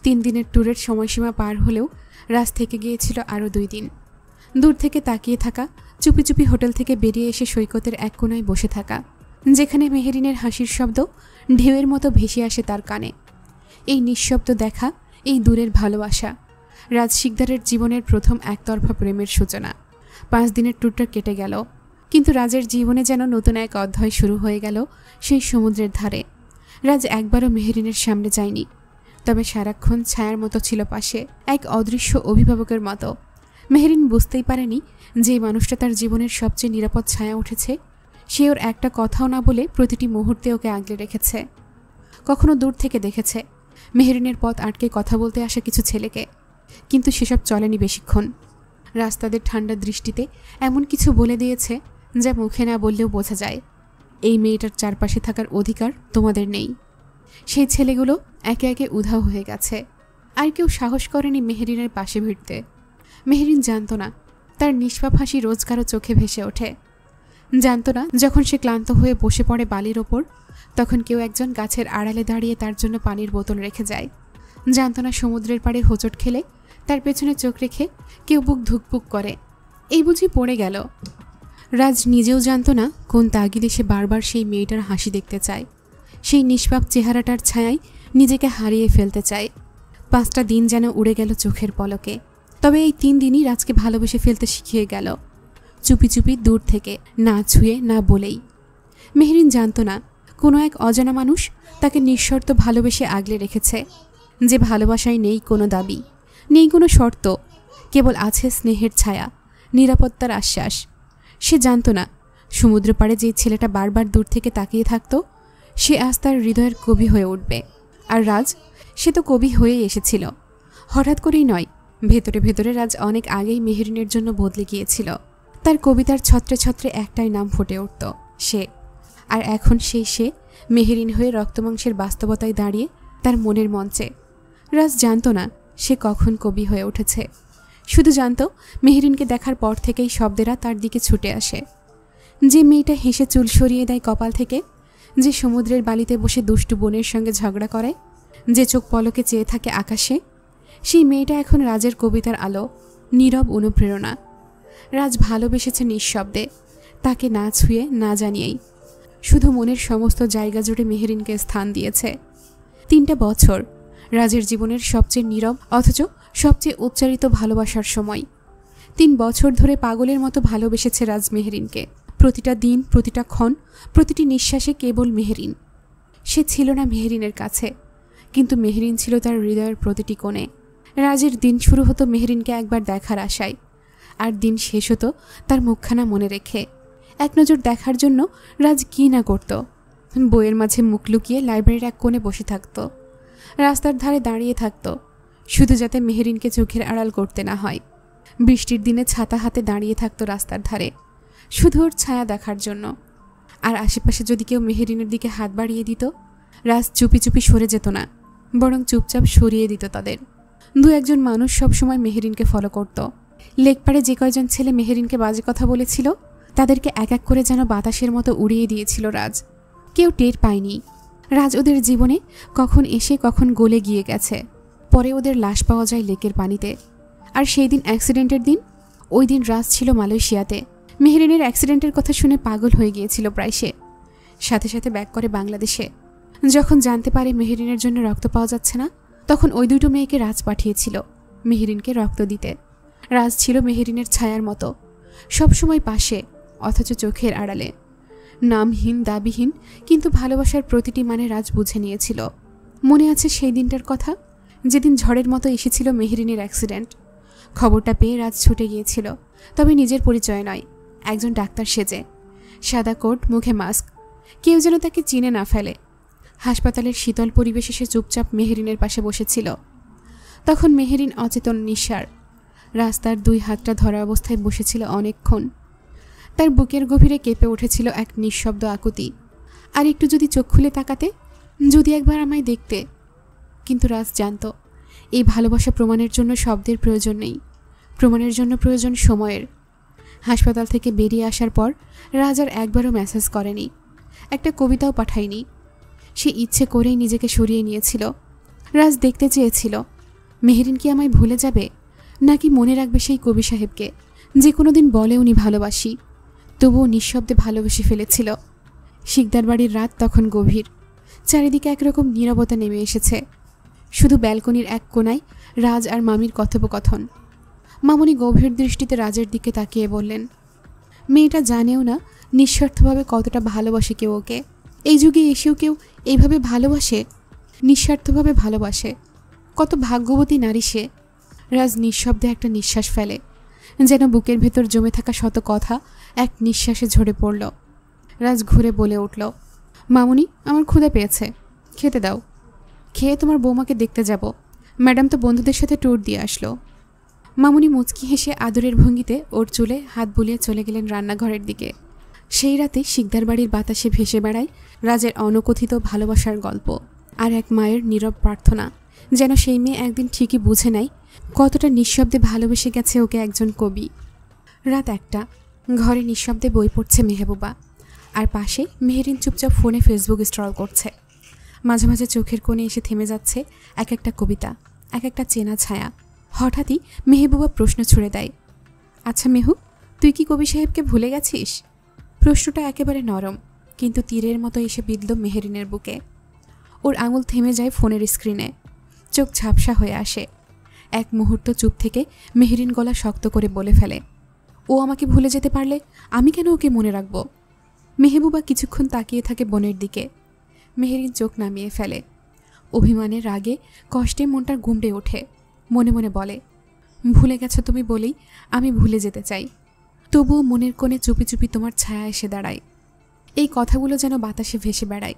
3 দিনের ট্যুরের সময়সীমা পার হলেও রাজ থেকে গিয়েছিল আরও 2 দিন। দূর থেকে তাকিয়ে থাকা, চুপি চুপি হোটেল থেকে বেরিয়ে এসে সৈকতের এক কোণায় বসে থাকা, যেখানে মেহেরিনের হাসির শব্দ ঢেউয়ের মতো ভেসে আসে তার কানে। এই নিঃশব্দ দেখা, এই দূরের ভালোবাসা রাজ শিকদারের জীবনের প্রথম একতরফা প্রেমের সূচনা। 5 দিনের ট্যুরটা কেটে গেল, কিন্তু রাজের জীবনে যেন নতুন এক অধ্যায় শুরু হয়ে গেল সেই সমুদ্রের ধারে। রাজ একবারও মেহেরিনের সামনে যায়নি, তবে সারাক্ষণ ছায়ার মতো ছিল পাশে, এক অদৃশ্য অভিভাবকের মতো। মেহেরিন বুঝতেই পারেনি যে মানুষটা তার জীবনের সবচেয়ে নিরাপদ ছায়া উঠেছে, সে ওর একটা কথাও না বলে প্রতিটি মুহূর্তে ওকে আগলে রেখেছে। কখনো দূর থেকে দেখেছে মেহেরিনের পথ আটকে কথা বলতে আসা কিছু ছেলেকে, কিন্তু সেসব চলেনি বেশিক্ষণ। রাস্তাদের ঠান্ডা দৃষ্টিতে এমন কিছু বলে দিয়েছে যা মুখে না বললেও বোঝা যায়, এই মেয়েটার চারপাশে থাকার অধিকার তোমাদের নেই। সেই ছেলেগুলো একে একে উধাও হয়ে গেছে, আর কেউ সাহস করেনি মেহেরিনের পাশে ভিড়তে। মেহেরিন জানত না তার নিষ্পাপ হাসি রোজ কারো চোখে ভেসে ওঠে। জানত না যখন সে ক্লান্ত হয়ে বসে পড়ে বালির ওপর, তখন কেউ একজন গাছের আড়ালে দাঁড়িয়ে তার জন্য পানির বোতল রেখে যায়। জানত না সমুদ্রের পাড়ে হোঁচট খেলে তার পেছনে চোখ রেখে কেউ বুক ধুকপুক করে, এই বুঝি পড়ে গেল। রাজ নিজেও জানত না কোন তাগিদে সে বারবার সেই মেয়েটার হাসি দেখতে চায়, সেই নিষ্পাপ চেহারাটার ছায়ায় নিজেকে হারিয়ে ফেলতে চায়। 5টা দিন যেন উড়ে গেল চোখের পলকে। তবে এই 3 দিনই রাজকে ভালোবেসে ফেলতে শিখিয়ে গেল, চুপি চুপি দূর থেকে, না ছুঁয়ে না বলেই। মেহেরিন জানত না কোনো এক অজানা মানুষ তাকে নিঃশর্ত ভালোবেসে আগলে রেখেছে, যে ভালোবাসায় নেই কোনো দাবি, নেই কোনো শর্ত, কেবল আছে স্নেহের ছায়া, নিরাপত্তার আশ্বাস। সে জানত না সমুদ্র পাড়ে যে ছেলেটা বারবার দূর থেকে তাকিয়ে থাকত, সে আজ তার হৃদয়ের কবি হয়ে উঠবে। আর রাজ, সে তো কবি হয়েই এসেছিল, হঠাৎ করেই নয়। ভেতরে ভেতরে রাজ অনেক আগেই মেহেরিনের জন্য বদলে গিয়েছিল। তার কবিতার ছত্রে ছত্রে একটাই নাম ফুটে উঠত, সে। আর এখন সেই সে মেহেরিন হয়ে রক্তমাংসের বাস্তবতায় দাঁড়িয়ে তার মনের মঞ্চে। রাজ জানত না সে কখন কবি হয়ে উঠেছে, শুধু জানত মেহেরিনকে দেখার পর থেকেই শব্দেরা তার দিকে ছুটে আসে। যে মেয়েটা হেসে চুল সরিয়ে দেয় কপাল থেকে, যে সমুদ্রের বালিতে বসে দুষ্টু বোনের সঙ্গে ঝগড়া করে, যে চোখ পলকে চেয়ে থাকে আকাশে, সেই মেয়েটা এখন রাজের কবিতার আলো, নীরব অনুপ্রেরণা। রাজ ভালোবেসেছে নিঃশব্দে, তাকে না ছুঁয়ে না জানিয়েই, শুধু মনের সমস্ত জায়গা জুড়ে মেহেরিনকে স্থান দিয়েছে। 3টা বছর রাজের জীবনের সবচেয়ে নীরব অথচ সবচেয়ে উচ্চারিত ভালোবাসার সময়। 3 বছর ধরে পাগলের মতো ভালোবেসেছে রাজ মেহেরিনকে। প্রতিটা দিন, প্রতিটা ক্ষণ, প্রতিটি নিঃশ্বাসে কেবল মেহেরিন। সে ছিল না মেহেরিনের কাছে, কিন্তু মেহেরিন ছিল তার হৃদয়ের প্রতিটি কোণে। রাজের দিন শুরু হতো মেহেরিনকে একবার দেখার আশায়, আর দিন শেষ হতো তার মুখখানা মনে রেখে। এক নজর দেখার জন্য রাজ কি না করত, বইয়ের মাঝে মুখ লুকিয়ে লাইব্রেরির এক কোণে বসে থাকতো। রাস্তার ধারে দাঁড়িয়ে থাকতো, শুধু যাতে মেহেরিনকে চোখের আড়াল করতে না হয়। বৃষ্টির দিনে ছাতা হাতে দাঁড়িয়ে থাকতো রাস্তার ধারে, শুধু ওর ছায়া দেখার জন্য। আর আশেপাশে যদি কেউ মেহেরিনের দিকে হাত বাড়িয়ে দিত, রাজ চুপি চুপি সরে যেত না, বরং চুপচাপ সরিয়ে দিত তাদের। দু একজন মানুষ সবসময় মেহেরিনকে ফলো করত। লেকপাড়ে যে কয়জন ছেলে মেহেরিনকে বাজে কথা বলেছিল, তাদেরকে এক এক করে যেন বাতাসের মতো উড়িয়ে দিয়েছিল রাজ। কেউ টের পায়নি। রাজ ওদের জীবনে কখন এসে কখন গলে গিয়ে গেছে। পরে ওদের লাশ পাওয়া যায় লেকের পানিতে। আর সেই দিন অ্যাক্সিডেন্টের দিন, ওই দিন রাজ ছিল মালয়েশিয়াতে। মেহেরিনের অ্যাক্সিডেন্টের কথা শুনে পাগল হয়ে গিয়েছিল প্রায় সে। সাথে সাথে ব্যাক করে বাংলাদেশে। যখন জানতে পারে মেহেরিনের জন্য রক্ত পাওয়া যাচ্ছে না, তখন ওই দুটো মেয়েকে রাজ পাঠিয়েছিল মেহেরিনকে রক্ত দিতে। রাজ ছিল মেহেরিনের ছায়ার মতো, সবসময় পাশে, অথচ চোখের আড়ালে। নামহীন, দাবিহীন, কিন্তু ভালোবাসার প্রতিটি মানে রাজ বুঝে নিয়েছিল। মনে আছে সেই দিনটার কথা, যেদিন ঝড়ের মতো এসেছিল মেহেরিনের অ্যাক্সিডেন্ট। খবরটা পেয়ে রাজ ছুটে গিয়েছিল, তবে নিজের পরিচয় নয়, একজন ডাক্তার সেজে। সাদা কোট, মুখে মাস্ক, কেউ যেন তাকে চিনে না ফেলে। হাসপাতালের শীতল পরিবেশে সে চুপচাপ মেহেরিনের পাশে বসেছিল। তখন মেহেরিন অচেতন, নিঃসার। রাস্তার দুই হাতটা ধরা অবস্থায় বসেছিল অনেকক্ষণ। তার বুকের গভীরে কেঁপে উঠেছিল এক নিঃশব্দ আকুতি। আর একটু যদি চোখ খুলে তাকাতে, যদি একবার আমায় দেখতে। কিন্তু রাজ জানত, এই ভালোবাসা প্রমাণের জন্য শব্দের প্রয়োজন নেই, প্রমাণের জন্য প্রয়োজন সময়ের। হাসপাতাল থেকে বেরিয়ে আসার পর রাজ আর একবারও মেসেজ করেনি, একটা কবিতাও পাঠায়নি। সে ইচ্ছে করেই নিজেকে সরিয়ে নিয়েছিল। রাজ দেখতে চেয়েছিল, মেহেরিন কি আমায় ভুলে যাবে, নাকি মনে রাখবে সেই কবি সাহেবকে, যে কোনোদিন বলে উনি ভালোবাসি। তবুও নিঃশব্দে ভালোবেসে ফেলেছিল। শিকদার বাড়ির রাত তখন গভীর। চারিদিকে একরকম নীরবতা নেমে এসেছে। শুধু ব্যালকনির এক কোণায় রাজ আর মামির কথোপকথন। মামুনি গভীর দৃষ্টিতে রাজের দিকে তাকিয়ে বললেন, মেয়েটা জানেও না নিঃস্বার্থভাবে কতটা ভালোবাসে কেউ ওকে। এই যুগে এসেও কেউ এইভাবে ভালোবাসে, নিঃস্বার্থভাবে ভালোবাসে। কত ভাগ্যবতী নারী সে। রাজ নিঃশব্দে একটা নিঃশ্বাস ফেলে, যেন বুকের ভেতর জমে থাকা শত কথা এক নিঃশ্বাসে ঝরে পড়ল। রাজ ঘুরে বলে উঠল, মামুনি, আমার ক্ষুধা পেয়েছে, খেতে দাও। খেয়ে তোমার বৌমাকে দেখতে যাব। ম্যাডাম তো বন্ধুদের সাথে ট্যুর দিয়ে আসলো। মামুনি মুচকি হেসে আদরের ভঙ্গিতে ওর চুলে হাত বুলিয়ে চলে গেলেন রান্নাঘরের দিকে। সেই রাতে শিকদার বাড়ির বাতাসে ভেসে বেড়ায় রাজের অনকথিত ভালোবাসার গল্প, আর এক মায়ের নীরব প্রার্থনা, যেন সেই মেয়ে একদিন ঠিকই বুঝে নেয় কতটা নিঃশব্দে ভালোবেসে গেছে ওকে একজন কবি। রাত 1টা, ঘরে নিঃশব্দে বই পড়ছে মেহবুবা, আর পাশে মেহেরিন চুপচাপ ফোনে ফেসবুক স্ক্রল করছে। মাঝে মাঝে চোখের কোণে এসে থেমে যাচ্ছে এক একটা কবিতা, এক একটা চেনা ছায়া। হঠাৎই মেহবুবা প্রশ্ন ছুড়ে দেয়, আচ্ছা মেহু, তুই কি কবি সাহেবকে ভুলে গেছিস? প্রশ্নটা একেবারে নরম, কিন্তু তীরের মতো এসে বিঁধল মেহেরিনের বুকে। ওর আঙুল থেমে যায় ফোনের স্ক্রিনে, চোখ ঝাপসা হয়ে আসে। এক মুহূর্ত চুপ থেকে মেহেরিন গলা শক্ত করে বলে ফেলে, ও আমাকে ভুলে যেতে পারলে আমি কেন ওকে মনে রাখব? মেহবুবা কিছুক্ষণ তাকিয়ে থাকে বোনের দিকে। মেহেরিন চোখ নামিয়ে ফেলে। অভিমানের রাগে, কষ্টে মনটা গুমড়ে ওঠে। মনে মনে বলে, ভুলে গেছো তুমি বলেই আমি ভুলে যেতে চাই। তবুও মনের কোণে চুপি চুপি তোমার ছায়া এসে দাঁড়ায়। এই কথাগুলো যেন বাতাসে ভেসে বেড়ায়।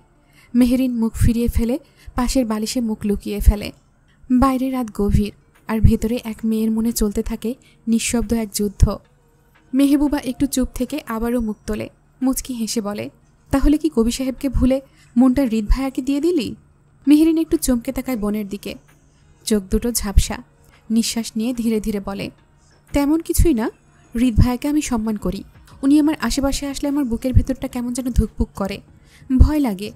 মেহেরিন মুখ ফিরিয়ে ফেলে পাশের বালিশে মুখ লুকিয়ে ফেলে। বাইরে রাত গভীর, আর ভেতরে এক মেয়ের মনে চলতে থাকে নিঃশব্দ এক যুদ্ধ। মেহবুবা একটু চুপ থেকে আবারও মুখ তোলে, মুচকি হেসে বলে, তাহলে কি কবি সাহেবকে ভুলে মনটা হৃদ ভাইয়াকে দিয়ে দিলি? মেহেরিন একটু চমকে তাকায় বোনের দিকে, চোখ দুটো ঝাপসা। নিঃশ্বাস নিয়ে ধীরে ধীরে বলে, তেমন কিছুই না, হৃদ ভাইয়াকে আমি সম্মান করি। উনি আমার আশেপাশে আসলে আমার বুকের ভেতরটা কেমন যেন ধুকপুক করে, ভয় লাগে,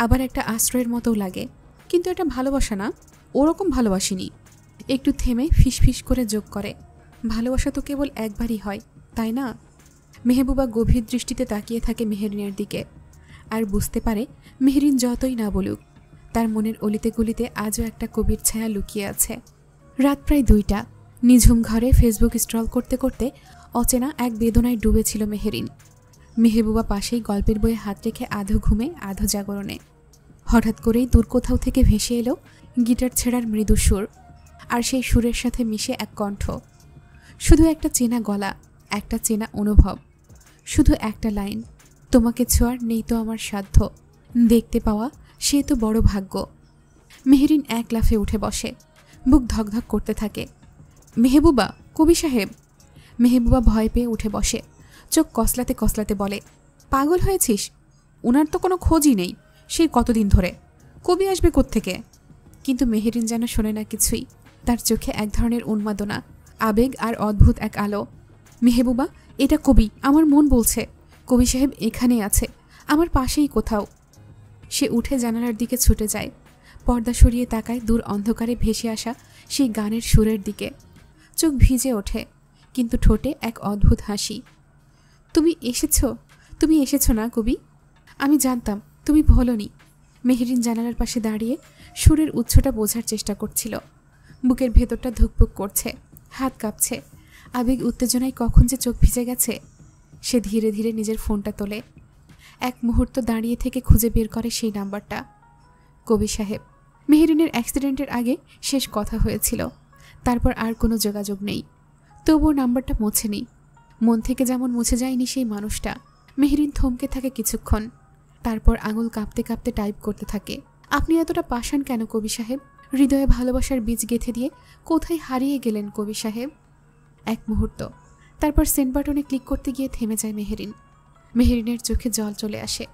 আবার একটা আশ্রয়ের মতোও লাগে। কিন্তু এটা ভালোবাসা না, ওরকম ভালোবাসিনি। একটু থেমে ফিসফিস করে যোগ করে, ভালোবাসা তো কেবল একবারই হয়, তাই না? মেহবুবা গভীর দৃষ্টিতে তাকিয়ে থাকে মেহেরিনের দিকে, আর বুঝতে পারে মেহেরিন যতই না বলুক, তার মনের অলিতে গলিতে আজও একটা কবির ছায়া লুকিয়ে আছে। রাত প্রায় 2টা। নিঝুম ঘরে ফেসবুক স্ক্রল করতে করতে অচেনা এক বেদনায় ডুবেছিল মেহেরিন। মেহবুবা পাশেই গল্পের বইয়ে হাত রেখে আধো ঘুমে আধো জাগরণে। হঠাৎ করেই দূর কোথাও থেকে ভেসে এলো গিটার ছেঁড়ার মৃদু সুর, আর সেই সুরের সাথে মিশে এক কণ্ঠ। শুধু একটা চেনা গলা, একটা চেনা অনুভব, শুধু একটা লাইন, তোমাকে ছোঁয়ার নেই তো আমার সাধ্য, দেখতে পাওয়া সে তো বড় ভাগ্য। মেহেরিন এক লাফে উঠে বসে, বুক ধকধক করতে থাকে। মেহবুবা, কবি সাহেব। মেহবুবা ভয় পেয়ে উঠে বসে, চোখ কসলাতে কসলাতে বলে, পাগল হয়েছিস? ওনার তো কোনো খোঁজই নেই সেই কতদিন ধরে। কবি আসবে কোত্থেকে? কিন্তু মেহেরিন যেন শোনে না কিছুই। তার চোখে এক ধরনের উন্মাদনা, আবেগ আর অদ্ভুত এক আলো। মেহবুবা, এটা কবি, আমার মন বলছে কবি সাহেব এখানেই আছে, আমার পাশেই কোথাও। সে উঠে জানালার দিকে ছুটে যায়, পর্দা সরিয়ে তাকায় দূর অন্ধকারে ভেসে আসা সেই গানের সুরের দিকে। চোখ ভিজে ওঠে, কিন্তু ঠোঁটে এক অদ্ভুত হাসি। তুমি এসেছো না কবি? আমি জানতাম তুমি ভোলনি। মেহেরিন জানালার পাশে দাঁড়িয়ে সুরের উৎসটা বোঝার চেষ্টা করছিল। বুকের ভেতরটা ধুকপুক করছে, হাত কাঁপছে, আবেগ উত্তেজনায় কখন যে চোখ ভিজে গেছে। সে ধীরে ধীরে নিজের ফোনটা তোলে, এক মুহূর্ত দাঁড়িয়ে থেকে খুঁজে বের করে সেই নাম্বারটা। কবি সাহেব। মেহেরিনের অ্যাক্সিডেন্টের আগে শেষ কথা হয়েছিল, তারপর আর কোনো যোগাযোগ নেই। তবুও নাম্বারটা মোছেনি। মন থেকে যেমন মুছে যায়নি সেই মানুষটা। মেহেরিন থমকে থাকে কিছুক্ষণ, তারপর আঙুল কাঁপতে কাঁপতে টাইপ করতে থাকে। আপনি এতটা পাষাণ কেন কবি সাহেব? হৃদয়ে ভালোবাসার বীজ গেঁথে দিয়ে কোথায় হারিয়ে গেলেন কবি সাহেব? এক মুহূর্ত, তারপর সেন্ড বাটনে ক্লিক করতে গিয়ে থেমে যায় মেহেরিন। মেহেরিনের চোখে জল চলে আসে।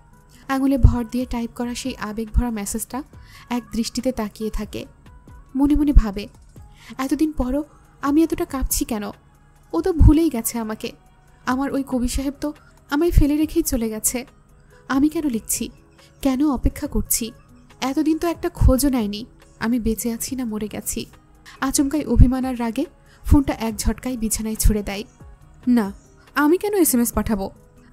আঙুলে ভর দিয়ে টাইপ করা সেই আবেগ ভরা মেসেজটা এক দৃষ্টিতে তাকিয়ে থাকে। মনে মনে ভাবে, এতদিন পরও আমি এতটা কাঁপছি কেন? ও তো ভুলেই গেছে আমাকে। আমার ওই কবি সাহেব তো আমায় ফেলে রেখেই চলে গেছে। আমি কেন লিখছি? কেন অপেক্ষা করছি? এতদিন তো একটা খোঁজও নেয়নি আমি বেঁচে আছি না মরে গেছি। আচমকাই অভিমান আর রাগে ফোনটা এক ঝটকায় বিছানায় ছুড়ে দেয়। না, আমি কেন SMS পাঠাবো?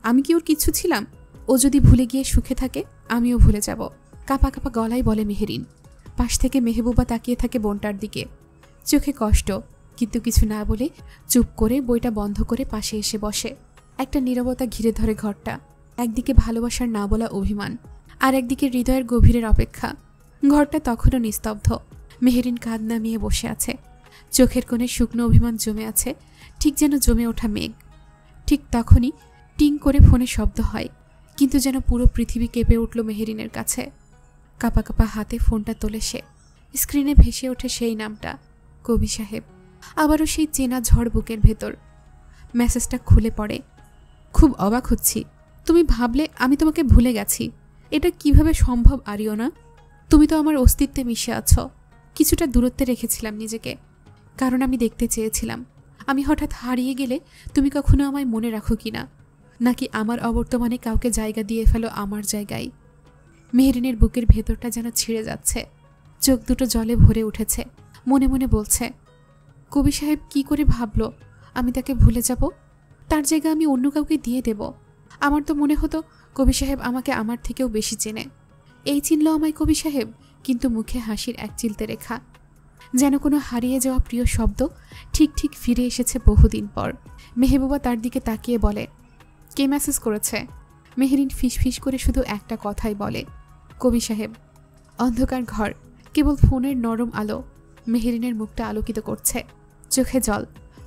আমি কি ওর কিচ্ছু ছিলাম? ও যদি ভুলে গিয়ে সুখে থাকে, আমিও ভুলে যাব। কাঁপা কাঁপা গলায় বলে মেহেরিন। পাশ থেকে মেহবুবা তাকিয়ে থাকে বোনটার দিকে, চোখে কষ্ট, কিন্তু কিছু না বলে চুপ করে বইটা বন্ধ করে পাশে এসে বসে। একটা নীরবতা ঘিরে ধরে ঘরটা। একদিকে ভালোবাসার না বলা অভিমান, আর একদিকে হৃদয়ের গভীরের অপেক্ষা। ঘরটা তখনও নিস্তব্ধ। মেহেরিন কাঁধ নামিয়ে বসে আছে, চোখের কোণে শুকনো অভিমান জমে আছে, ঠিক যেন জমে ওঠা মেঘ। ঠিক তখনই টিং করে ফোনে শব্দ হয়, কিন্তু যেন পুরো পৃথিবী কেঁপে উঠল মেহেরিনের কাছে। কাঁপা কাঁপা হাতে ফোনটা তোলে সে। স্ক্রিনে ভেসে ওঠে সেই নামটা, কবি সাহেব। আবারও সেই চেনা ঝড় বুকের ভেতর। মেসেজটা খুলে পড়ে। খুব অবাক হচ্ছি, তুমি ভাবলে আমি তোমাকে ভুলে গেছি। এটা কিভাবে সম্ভব আরিওনা? তুমি তো আমার অস্তিত্বে মিশে আছো। কিছুটা দূরত্বে রেখেছিলাম নিজেকে, কারণ আমি দেখতে চেয়েছিলাম আমি হঠাৎ হারিয়ে গেলে তুমি কখনো আমায় মনে রাখো কিনা, নাকি আমার অবর্তমানে কাউকে জায়গা দিয়ে ফেলো আমার জায়গায়। মেহেরিনের বুকের ভেতরটা যেন ছিঁড়ে যাচ্ছে, চোখ দুটো জলে ভরে উঠেছে। মনে মনে বলছে, কবি সাহেব কি করে ভাবলো আমি তাকে ভুলে যাব? তার জায়গা আমি অন্য কাউকে দিয়ে দেব। আমার তো মনে হতো কবি সাহেব আমাকে আমার থেকেও বেশি চেনে। এই চিনল আমায় কবি সাহেব, কিন্তু মুখে হাসির এক চিলতে রেখা, যেন কোনো হারিয়ে যাওয়া প্রিয় শব্দ ঠিক ঠিক ফিরে এসেছে বহুদিন পর। মেহবুবা তার দিকে তাকিয়ে বলে, কে মেসেজ করেছে? মেহেরিন ফিসফিস করে শুধু একটা কথাই বলে, কবি সাহেব। অন্ধকার ঘর, কেবল ফোনের নরম আলো মেহেরিনের মুখটা আলোকিত করছে। চোখে জল,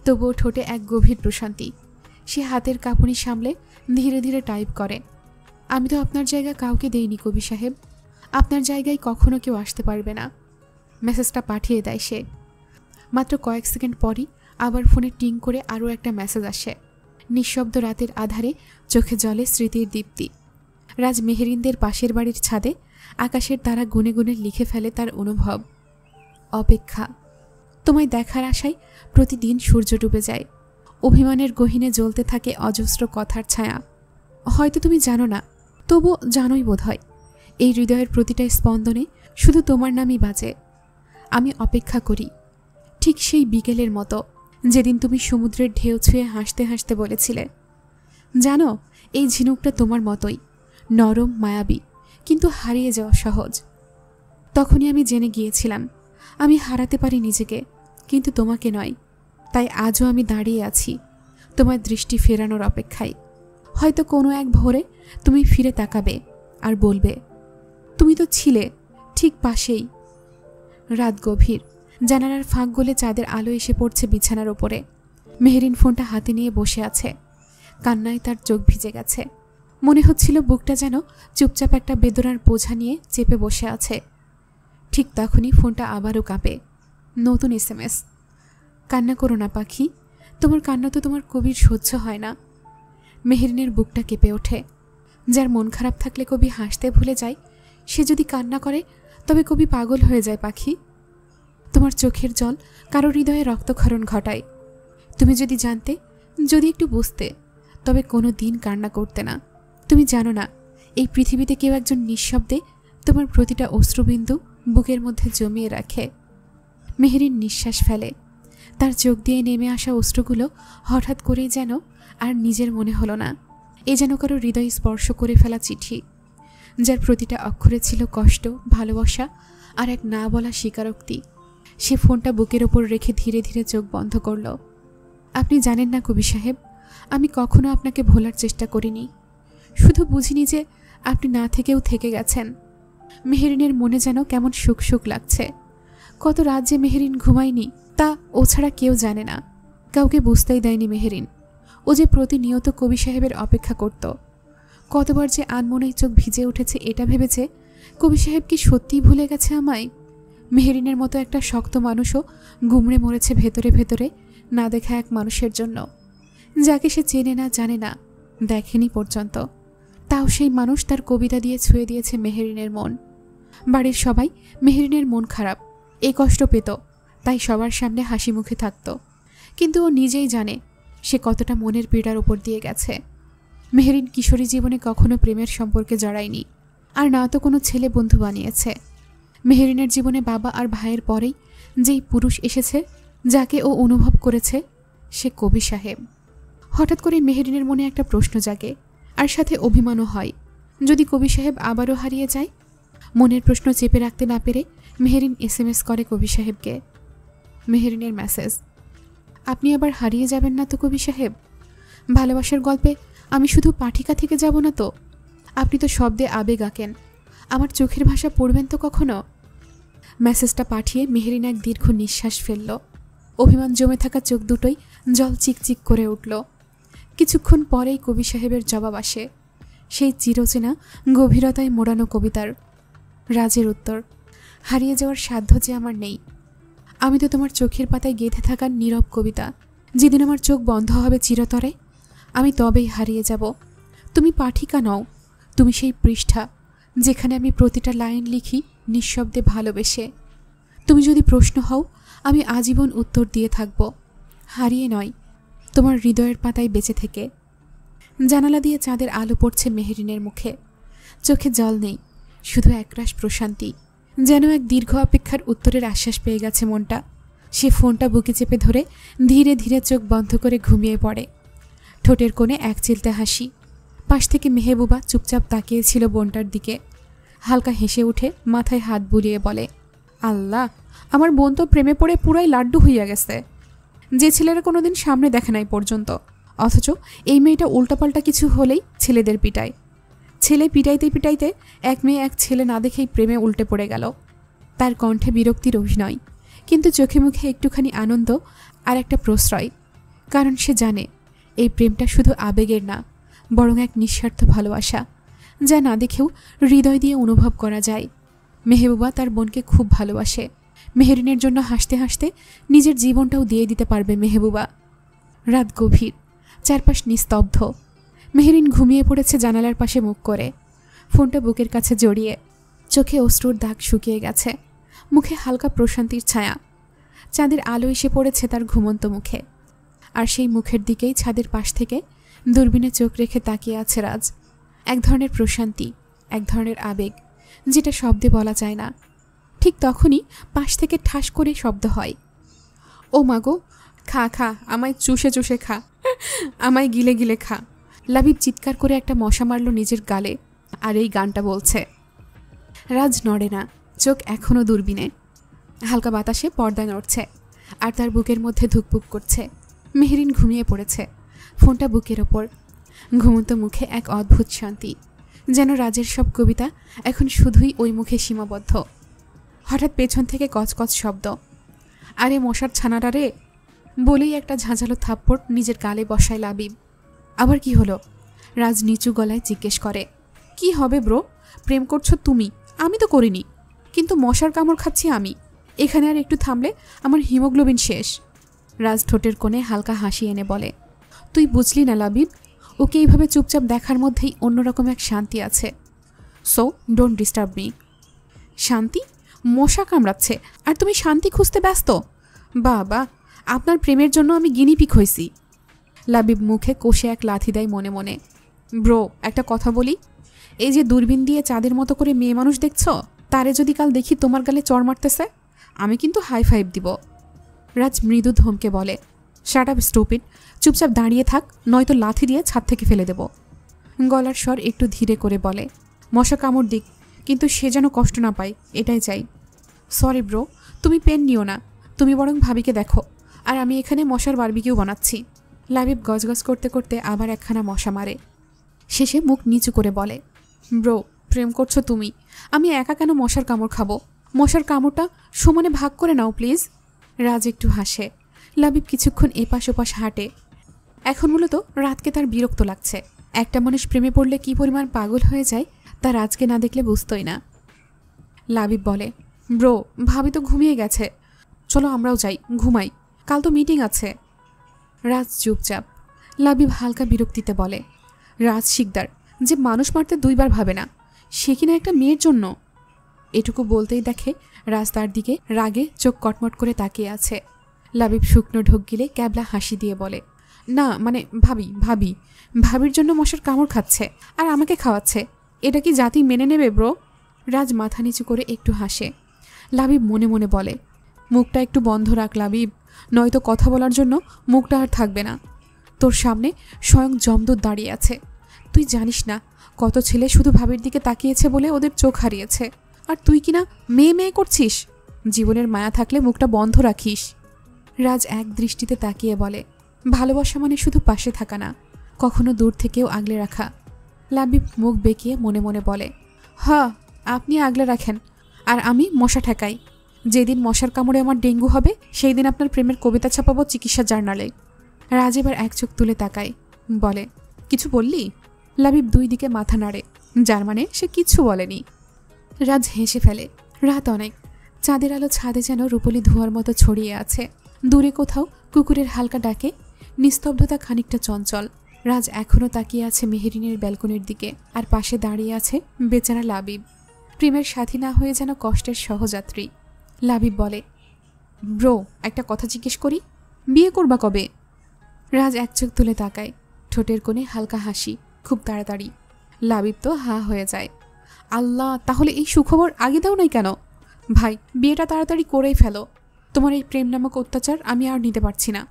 তবুও ঠোঁটে এক গভীর প্রশান্তি। সে হাতের কাঁপুনি সামলে ধীরে ধীরে টাইপ করে, আমি তো আপনার জায়গা কাউকে দেইনি কবি সাহেব। আপনার জায়গায় কখনো কেউ আসতে পারবে না। মেসেজটা পাঠিয়ে দেয় সে। মাত্র কয়েক সেকেন্ড পরই আবার ফোনে টিং করে আরও একটা মেসেজ আসে। নিঃশব্দ রাতের আধারে চোখে জলে স্মৃতির দীপ্তি। রাজ মেহেরিনদের পাশের বাড়ির ছাদে আকাশের তারা গুনে গুনে লিখে ফেলে তার অনুভব। অপেক্ষা। তোমায় দেখার আশায় প্রতিদিন সূর্য ডুবে যায়। অভিমানের গহীনে জ্বলতে থাকে অজস্র কথার ছায়া। হয়তো তুমি জানো না, তবু জানোই বোধ হয়, এই হৃদয়ের প্রতিটা স্পন্দনে শুধু তোমার নামই বাজে। আমি অপেক্ষা করি, ঠিক সেই বিকেলের মতো যেদিন তুমি সমুদ্রের ঢেউ ছুঁয়ে হাসতে হাসতে বলেছিলে, জানো এই ঝিনুকটা তোমার মতোই, নরম মায়াবী, কিন্তু হারিয়ে যাওয়া সহজ। তখনই আমি জেনে গিয়েছিলাম আমি হারাতে পারি নিজেকে, কিন্তু তোমাকে নয়। তাই আজও আমি দাঁড়িয়ে আছি তোমার দৃষ্টি ফেরানোর অপেক্ষায়। হয়তো কোনো এক ভোরে তুমি ফিরে তাকাবে আর বলবে, তুমি তো ছিলে ঠিক পাশেই। রাত গভীর, জানালার ফাঁক গলে চাঁদের আলো এসে পড়ছে বিছানার ওপরে। মেহেরিন ফোনটা হাতে নিয়ে বসে আছে, কান্নায় তার চোখ ভিজে গেছে। মনে হচ্ছিল বুকটা যেন চুপচাপ একটা বেদনার বোঝা নিয়ে চেপে বসে আছে। ঠিক তখনই ফোনটা আবারও কাঁপে। নতুন SMS। কান্না করো না পাখি, তোমার কান্না তো তোমার কবির সহ্য হয় না। মেহেরিনের বুকটা কেঁপে ওঠে। যার মন খারাপ থাকলে কবি হাসতে ভুলে যায়, সে যদি কান্না করে তবে কবি পাগল হয়ে যায় পাখি। তোমার চোখের জল কারো হৃদয়ে রক্তক্ষরণ ঘটায়। তুমি যদি জানতে, যদি একটু বুঝতে, তবে কোনো দিন কান্না করতে না। তুমি জানো না, এই পৃথিবীতে কেউ একজন নিঃশব্দে তোমার প্রতিটা অশ্রুবিন্দু বুকের মধ্যে জমিয়ে রাখে। মেহেরিন নিঃশ্বাস ফেলে। তার চোখ দিয়ে নেমে আসা অশ্রুগুলো হঠাৎ করেই যেন আর নিজের মনে হলো না। এ যেন কারো হৃদয় স্পর্শ করে ফেলা চিঠি, যার প্রতিটা অক্ষরে ছিল কষ্ট, ভালোবাসা আর এক না বলা স্বীকারোক্তি। সে ফোনটা বুকের ওপর রেখে ধীরে ধীরে চোখ বন্ধ করল। আপনি জানেন না কবি সাহেব, আমি কখনো আপনাকে ভোলার চেষ্টা করিনি। শুধু বুঝিনি যে আপনি না থেকেও থেকে গেছেন। মেহেরিনের মনে যেন কেমন সুখ সুখ লাগছে। কত রাত যে মেহেরিন ঘুমায়নি তা ও ছাড়া কেউ জানে না। কাউকে বুঝতেই দেয়নি মেহেরিন। ও যে প্রতিনিয়ত কবি সাহেবের অপেক্ষা করত। কতবার যে আনমনেই চোখ ভিজে উঠেছে এটা ভেবেছে, কবি সাহেব কি সত্যিই ভুলে গেছে আমায়? মেহেরিনের মতো একটা শক্ত মানুষও গুমড়ে মরেছে ভেতরে ভেতরে না দেখা এক মানুষের জন্য, যাকে সে চেনে না, জানে না, দেখেনি পর্যন্ত। তাও সেই মানুষ তার কবিতা দিয়ে ছুঁয়ে দিয়েছে মেহেরিনের মন। বাড়ির সবাই মেহেরিনের মন খারাপ, এই কষ্ট পেত, তাই সবার সামনে হাসি মুখে থাকত। কিন্তু ও নিজেই জানে সে কতটা মনের পীড়ার উপর দিয়ে গেছে। মেহেরিন কিশোরী জীবনে কখনো প্রেমের সম্পর্কে জড়ায়নি, আর না তো কোনো ছেলে বন্ধু বানিয়েছে। মেহেরিনের জীবনে বাবা আর ভাইয়ের পরেই যেই পুরুষ এসেছে, যাকে ও অনুভব করেছে, সে কবি সাহেব। হঠাৎ করে মেহেরিনের মনে একটা প্রশ্ন জাগে, আর সাথে অভিমানও হয়। যদি কবি সাহেব আবারও হারিয়ে যায়? মনের প্রশ্ন চেপে রাখতে না পেরে মেহেরিন SMS করে কবি সাহেবকে। মেহেরিনের মেসেজ, আপনি আবার হারিয়ে যাবেন না তো কবি সাহেব? ভালোবাসার গল্পে আমি শুধু পাঠিকা থেকে যাব না তো? আপনি তো শব্দে আবেগ আঁকেন, আমার চোখের ভাষা পড়বেন তো কখনো? মেসেজটা পাঠিয়ে মেহেরিন এক দীর্ঘ নিঃশ্বাস ফেলল। অভিমান জমে থাকা চোখ দুটোই জল চিকচিক করে উঠল। কিছুক্ষণ পরেই কবি সাহেবের জবাব আসে, সেই চিরচেনা গভীরতায় মোড়ানো কবিতার। রাজের উত্তর, হারিয়ে যাওয়ার সাধ্য যে আমার নেই। আমি তো তোমার চোখের পাতায় গেঁথে থাকার নীরব কবিতা। যেদিন আমার চোখ বন্ধ হবে চিরতরে, আমি তবেই হারিয়ে যাব। তুমি পাঠিকা নও, তুমি সেই পৃষ্ঠা যেখানে আমি প্রতিটা লাইন লিখি নিঃশব্দে ভালোবেসে। তুমি যদি প্রশ্ন হও, আমি আজীবন উত্তর দিয়ে থাকব, হারিয়ে নয়, তোমার হৃদয়ের পাতায় বেঁচে থেকে। জানালা দিয়ে চাঁদের আলো পড়ছে মেহেরিনের মুখে। চোখে জল নেই, শুধু একরাশ প্রশান্তি। যেন এক দীর্ঘ অপেক্ষার উত্তরের আশ্বাস পেয়ে গেছে মনটা। সে ফোনটা বুকে চেপে ধরে ধীরে ধীরে চোখ বন্ধ করে ঘুমিয়ে পড়ে। ঠোঁটের কোণে এক চিলতে হাসি। পাশ থেকে মেহবুবা চুপচাপ তাকিয়েছিল বোনটার দিকে। হালকা হেসে উঠে মাথায় হাত বুলিয়ে বলে, আল্লাহ, আমার বোন তো প্রেমে পড়ে পুরাই লাড্ডু হইয়া গেছে। যে ছেলেরা কোনোদিন সামনে দেখে নাই পর্যন্ত, অথচ এই মেয়েটা উল্টাপাল্টা কিছু হলেই ছেলেদের পিটায়। ছেলে পিটাইতে পিটাইতে এক মেয়ে এক ছেলে না দেখেই প্রেমে উল্টে পড়ে গেল। তার কণ্ঠে বিরক্তির অভিনয়, কিন্তু চোখে মুখে একটুখানি আনন্দ আর একটা প্রশ্রয়। কারণ সে জানে এই প্রেমটা শুধু আবেগের না, বরং এক নিঃস্বার্থ ভালোবাসা, যা না দেখেও হৃদয় দিয়ে অনুভব করা যায়। মেহবুবা তার বোনকে খুব ভালোবাসে। মেহেরিনের জন্য হাসতে হাসতে নিজের জীবনটাও দিয়ে দিতে পারবে মেহবুবা। রাত গভীর, চারপাশ নিস্তব্ধ। মেহেরিন ঘুমিয়ে পড়েছে জানালার পাশে মুখ করে, ফোনটা বুকের কাছে জড়িয়ে। চোখে অশ্রুর দাগ শুকিয়ে গেছে, মুখে হালকা প্রশান্তির ছায়া। চাঁদের আলো এসে পড়েছে তার ঘুমন্ত মুখে, আর সেই মুখের দিকেই ছাদের পাশ থেকে দূরবীনে চোখ রেখে তাকিয়ে আছে রাজ। এক ধরনের প্রশান্তি, এক ধরনের আবেগ, যেটা শব্দে বলা যায় না। ঠিক তখনই পাশ থেকে ঠাস করে শব্দ হয়, ও মাগো, খা খা, আমায় চুষে চুষে খা, আমায় গিলে গিলে খা। লাবিব চিৎকার করে একটা মশা মারল নিজের গালে, আর এই গানটা বলছে। রাজ নড়ে না, চোখ এখনও দূরবীনে। হালকা বাতাসে পর্দা নড়ছে, আর তার বুকের মধ্যে ধুকপুক করছে। মেহেরিন ঘুমিয়ে পড়েছে, ফোনটা বুকের ওপর। ঘুমন্ত মুখে এক অদ্ভুত শান্তি, যেন রাজের সব কবিতা এখন শুধুই ওই মুখে সীমাবদ্ধ। হঠাৎ পেছন থেকে কচকচ শব্দ। আরে মশার ছানাটা রে, বলেই একটা ঝাঁঝালো থাপ্পড় নিজের গালে বসায় লাবিব। আবার কি হলো? রাজ নিচু গলায় জিজ্ঞেস করে, কি হবে ব্রো? প্রেম করছো তুমি, আমি তো করিনি। কিন্তু মশার কামড় খাচ্ছি আমি। এখানে আর একটু থামলে আমার হিমোগ্লোবিন শেষ। রাজ ঠোঁটের কোণে হালকা হাসি এনে বলে, তুই বুঝলি না লাবিব, ওকে এইভাবে চুপচাপ দেখার মধ্যেই অন্যরকম এক শান্তি আছে। So don't disturb me. শান্তি? মশা কামড়াচ্ছে আর তুমি শান্তি খুঁজতে ব্যস্ত? বাবা, আপনার প্রেমের জন্য আমি গিনিপিক হয়েছি। লাবিব মুখে কষে এক লাথি দেয় মনে মনে। ব্রো, একটা কথা বলি, এই যে দূরবীন দিয়ে চাঁদের মতো করে মেয়ে মানুষ দেখছ, তারে যদি কাল দেখি তোমার গালে চড় মারতেছে, আমি কিন্তু হাই ফাইভ দিব। রাজ মৃদু ধমকে বলে, শাট আপ স্টুপিড, চুপচাপ দাঁড়িয়ে থাক, নয়তো লাথি দিয়ে ছাদ থেকে ফেলে দেব। গলার স্বর একটু ধীরে করে বলে, মশা কামড় দিক, কিন্তু সে যেন কষ্ট না পায়, এটাই চাই। সরি ব্রো, তুমি পেন নিও না, তুমি বরং ভাবিকে দেখো, আর আমি এখানে মশার বারবিকিউ বানাচ্ছি। লাবিব গজগজ করতে করতে আবার একখানা মশা মারে। শেষে মুখ নিচু করে বলে, ব্রো, প্রেম করছো তুমি, আমি একা কেন মশার কামড় খাবো? মশার কামড়টা সমানে ভাগ করে নাও প্লিজ। রাজ একটু হাসে। লাবিব কিছুক্ষণ এপাশ ওপাশ হাঁটে। এখন মূলত রাতকে তার বিরক্ত লাগছে। একটা মানুষ প্রেমে পড়লে কি পরিমাণ পাগল হয়ে যায় তা রাজকে না দেখলে বুঝতোই না। লাবিব বলে, ব্রো, ভাবি তো ঘুমিয়ে গেছে, চলো আমরাও যাই, ঘুমাই, কাল তো মিটিং আছে। রাজ চুপচাপ। লাবিব হালকা বিরক্তিতে বলে, রাজ শিকদার, যে মানুষ মারতে দুইবার ভাবে না, সে কিনা একটা মেয়ের জন্য। এটুকু বলতেই দেখে রাজ তার দিকে রাগে চোখ কটমট করে তাকিয়ে আছে। লাবিব শুকনো ঢোক গিলে ক্যাবলা হাসি দিয়ে বলে, না মানে ভাবির জন্য মশার কামড় খাচ্ছে আর আমাকে খাওয়াচ্ছে, এটা কি জাতি মেনে নেবে ব্রো? রাজ মাথা নিচু করে একটু হাসে। লাবিব মনে মনে বলে, মুখটা একটু বন্ধ রাখ লাবিব, নয়তো কথা বলার জন্য মুখটা আর থাকবে না। তোর সামনে স্বয়ং যমদূত দাঁড়িয়ে আছে, তুই জানিস না কত ছেলে শুধু ভাবির দিকে তাকিয়েছে বলে ওদের চোখ হারিয়েছে, আর তুই কিনা মেয়ে করছিস। জীবনের মায়া থাকলে মুখটা বন্ধ রাখিস। রাজ এক দৃষ্টিতে তাকিয়ে বলে, ভালোবাসা মানে শুধু পাশে থাকা না, কখনো দূর থেকেও আগলে রাখা। লাবিব মুখ বেঁকিয়ে মনে মনে বলে, হ্যাঁ, আপনি আগলে রাখেন আর আমি মশা ঠেকাই। যেদিন মশার কামড়ে আমার ডেঙ্গু হবে সেই দিন আপনার প্রেমের কবিতা ছাপাবো চিকিৎসা জার্নালে। রাজ এবার এক চোখ তুলে তাকায়, বলে, কিছু বললি? লাবিব দুই দিকে মাথা নাড়ে, যার মানে সে কিছু বলেনি। রাজ হেসে ফেলে। রাত অনেক, চাঁদের আলো ছাদে যেন রূপলি ধোঁয়ার মতো ছড়িয়ে আছে। দূরে কোথাও কুকুরের হালকা ডাকে, নিস্তব্ধতা খানিকটা চঞ্চল। রাজ এখনও তাকিয়ে আছে মেহেরিনের ব্যালকনির দিকে, আর পাশে দাঁড়িয়ে আছে বেচারা লাবিব, প্রেমের সাথী না হয়ে যেন কষ্টের সহযাত্রী। লাবিব বলে, ব্রো, একটা কথা জিজ্ঞেস করি, বিয়ে করবা কবে? রাজ এক চোখ তুলে তাকায়, ঠোঁটের কোণে হালকা হাসি, খুব তাড়াতাড়ি। লাবিব তো হা হয়ে যায়। আল্লাহ, তাহলে এই সুখবর আগে দাও নাই কেন? ভাই, বিয়েটা তাড়াতাড়ি করেই ফেলো, তোমার এই প্রেম নামক অত্যাচার আমি আর নিতে পারছি না।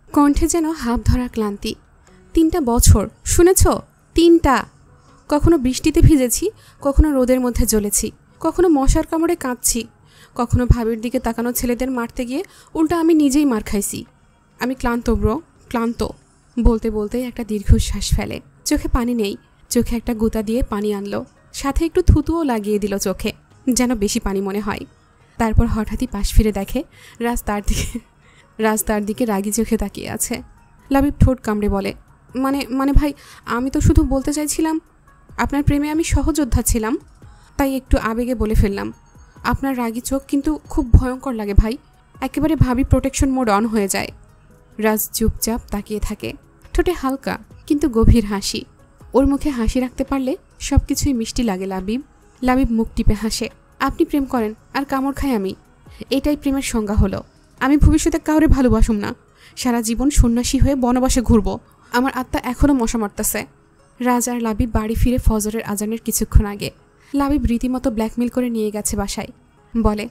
কণ্ঠে যেন হাঁপ ধরা ক্লান্তি। 3টা বছর, শুনেছ? 3টা। কখনো বৃষ্টিতে ভিজেছি, কখনো রোদের মধ্যে জ্বলেছি, কখনো মশার কামড়ে কাঁদছি, কখনো ভাবির দিকে তাকানো ছেলেদের মারতে গিয়ে উল্টা আমি নিজেই মার খাইছি। আমি ক্লান্ত ব্রো, ক্লান্ত। বলতে বলতে একটা দীর্ঘশ্বাস ফেলে। চোখে পানি নেই, চোখে একটা গুতা দিয়ে পানি আনলো, সাথে একটু থুতুও লাগিয়ে দিল চোখে, যেন বেশি পানি মনে হয়। তারপর হঠাৎই পাশ ফিরে দেখে রাজ তার দিকে রাগি চোখে তাকিয়ে আছে। লাবিব ঠোঁট কামড়ে বলে, মানে ভাই, আমি তো শুধু বলতে চাইছিলাম, আপনার প্রেমে আমি সহযোদ্ধা ছিলাম, তাই একটু আবেগে বলে ফেললাম। আপনার রাগি চোখ কিন্তু খুব ভয়ঙ্কর লাগে ভাই, একেবারে ভাবি প্রোটেকশন মোড অন হয়ে যায়। রাজ চুপচাপ তাকিয়ে থাকে, ঠোঁটে হালকা কিন্তু গভীর হাসি। ওর মুখে হাসি রাখতে পারলে সব কিছুই মিষ্টি লাগে লাবিব। লাবিব মুখ টিপে হাসে। আপনি প্রেম করেন আর কামড় খাই আমি, এটাই প্রেমের সংজ্ঞা হলো। আমি ভবিষ্যতে কাউরে ভালোবাসুম না, সারা জীবন সন্ন্যাসী হয়ে বনবাসে ঘুরব। আমার আত্মা এখনও মশা মারতেছে। রাজ আর লাবিব বাড়ি ফিরে ফজরের আজানের কিছুক্ষণ আগে। লাবিব রীতিমতো ব্ল্যাকমেল করে নিয়ে গেছে বাসায়। বলে,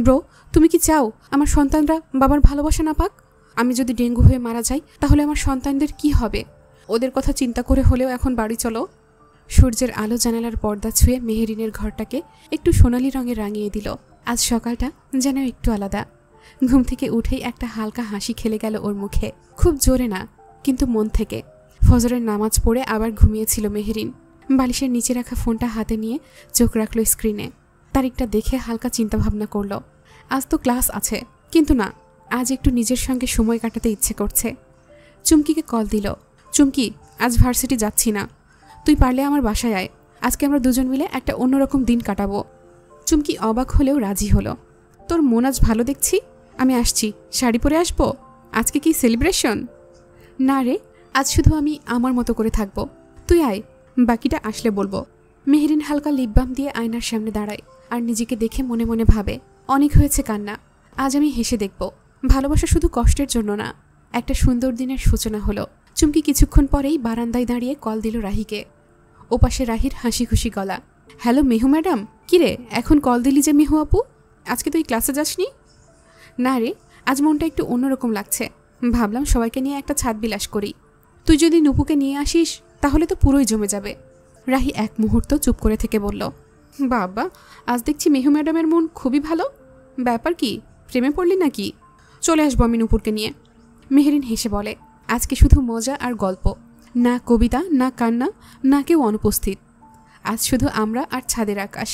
ব্রো, তুমি কি চাও আমার সন্তানরা বাবার ভালোবাসা না পাক? আমি যদি ডেঙ্গু হয়ে মারা যাই তাহলে আমার সন্তানদের কি হবে? ওদের কথা চিন্তা করে হলেও এখন বাড়ি চলো। সূর্যের আলো জানালার পর্দা ছুঁয়ে মেহেরিনের ঘরটাকে একটু সোনালি রঙে রাঙিয়ে দিল। আজ সকালটা যেন একটু আলাদা। ঘুম থেকে উঠেই একটা হালকা হাসি খেলে গেল ওর মুখে, খুব জোরে না কিন্তু মন থেকে। ফজরের নামাজ পড়ে আবার ঘুমিয়েছিল মেহেরিন। বালিশের নিচে রাখা ফোনটা হাতে নিয়ে চোখ রাখলো স্ক্রিনে। তারিখটা দেখে হালকা চিন্তাভাবনা করলো। আজ তো ক্লাস আছে, কিন্তু না, আজ একটু নিজের সঙ্গে সময় কাটাতে ইচ্ছে করছে। চুমকিকে কল দিল। চুমকি, আজ ভার্সিটি যাচ্ছি না, তুই পারলে আমার বাসায় আয়, আজকে আমরা দুজন মিলে একটা অন্যরকম দিন কাটাবো। চুমকি অবাক হলেও রাজি হলো। তোর মন আজ ভালো দেখছি, আমি আসছি, শাড়ি পরে আসবো। আজকে কি সেলিব্রেশন? না রে, আজ শুধু আমি আমার মতো করে থাকবো, তুই আয়, বাকিটা আসলে বলবো। মেহেরিন হালকা লিপ বাম দিয়ে আয়নার সামনে দাঁড়ায় আর নিজেকে দেখে মনে মনে ভাবে, অনেক হয়েছে কান্না, আজ আমি হেসে দেখব। ভালোবাসা শুধু কষ্টের জন্য না। একটা সুন্দর দিনের সূচনা হলো। চুমকি কিছুক্ষণ পরেই বারান্দায় দাঁড়িয়ে কল দিল রাহিকে। ওপাশে রাহির হাসি খুশি গলা। হ্যালো মেহু ম্যাডাম, কিরে এখন কল দিলি যে মেহু আপু? আজকে তুই ক্লাসে যাসনি? না রে, আজ মনটা একটু অন্যরকম লাগছে, ভাবলাম সবাইকে নিয়ে একটা ছাদ বিলাস করি। তুই যদি নুপুকে নিয়ে আসিস তাহলে তো পুরোই জমে যাবে। রাহি এক মুহূর্ত চুপ করে থেকে বলল, বাবা, আজ দেখছি মেহু ম্যাডামের মন খুবই ভালো। ব্যাপার কি, প্রেমে পড়লি নাকি? চলে আসবো আমি নুপুরকে নিয়ে। মেহেরিন হেসে বলে, আজকে শুধু মজা আর গল্প, না কবিতা, না কান্না, না কেউ অনুপস্থিত। আজ শুধু আমরা আর ছাদের আকাশ।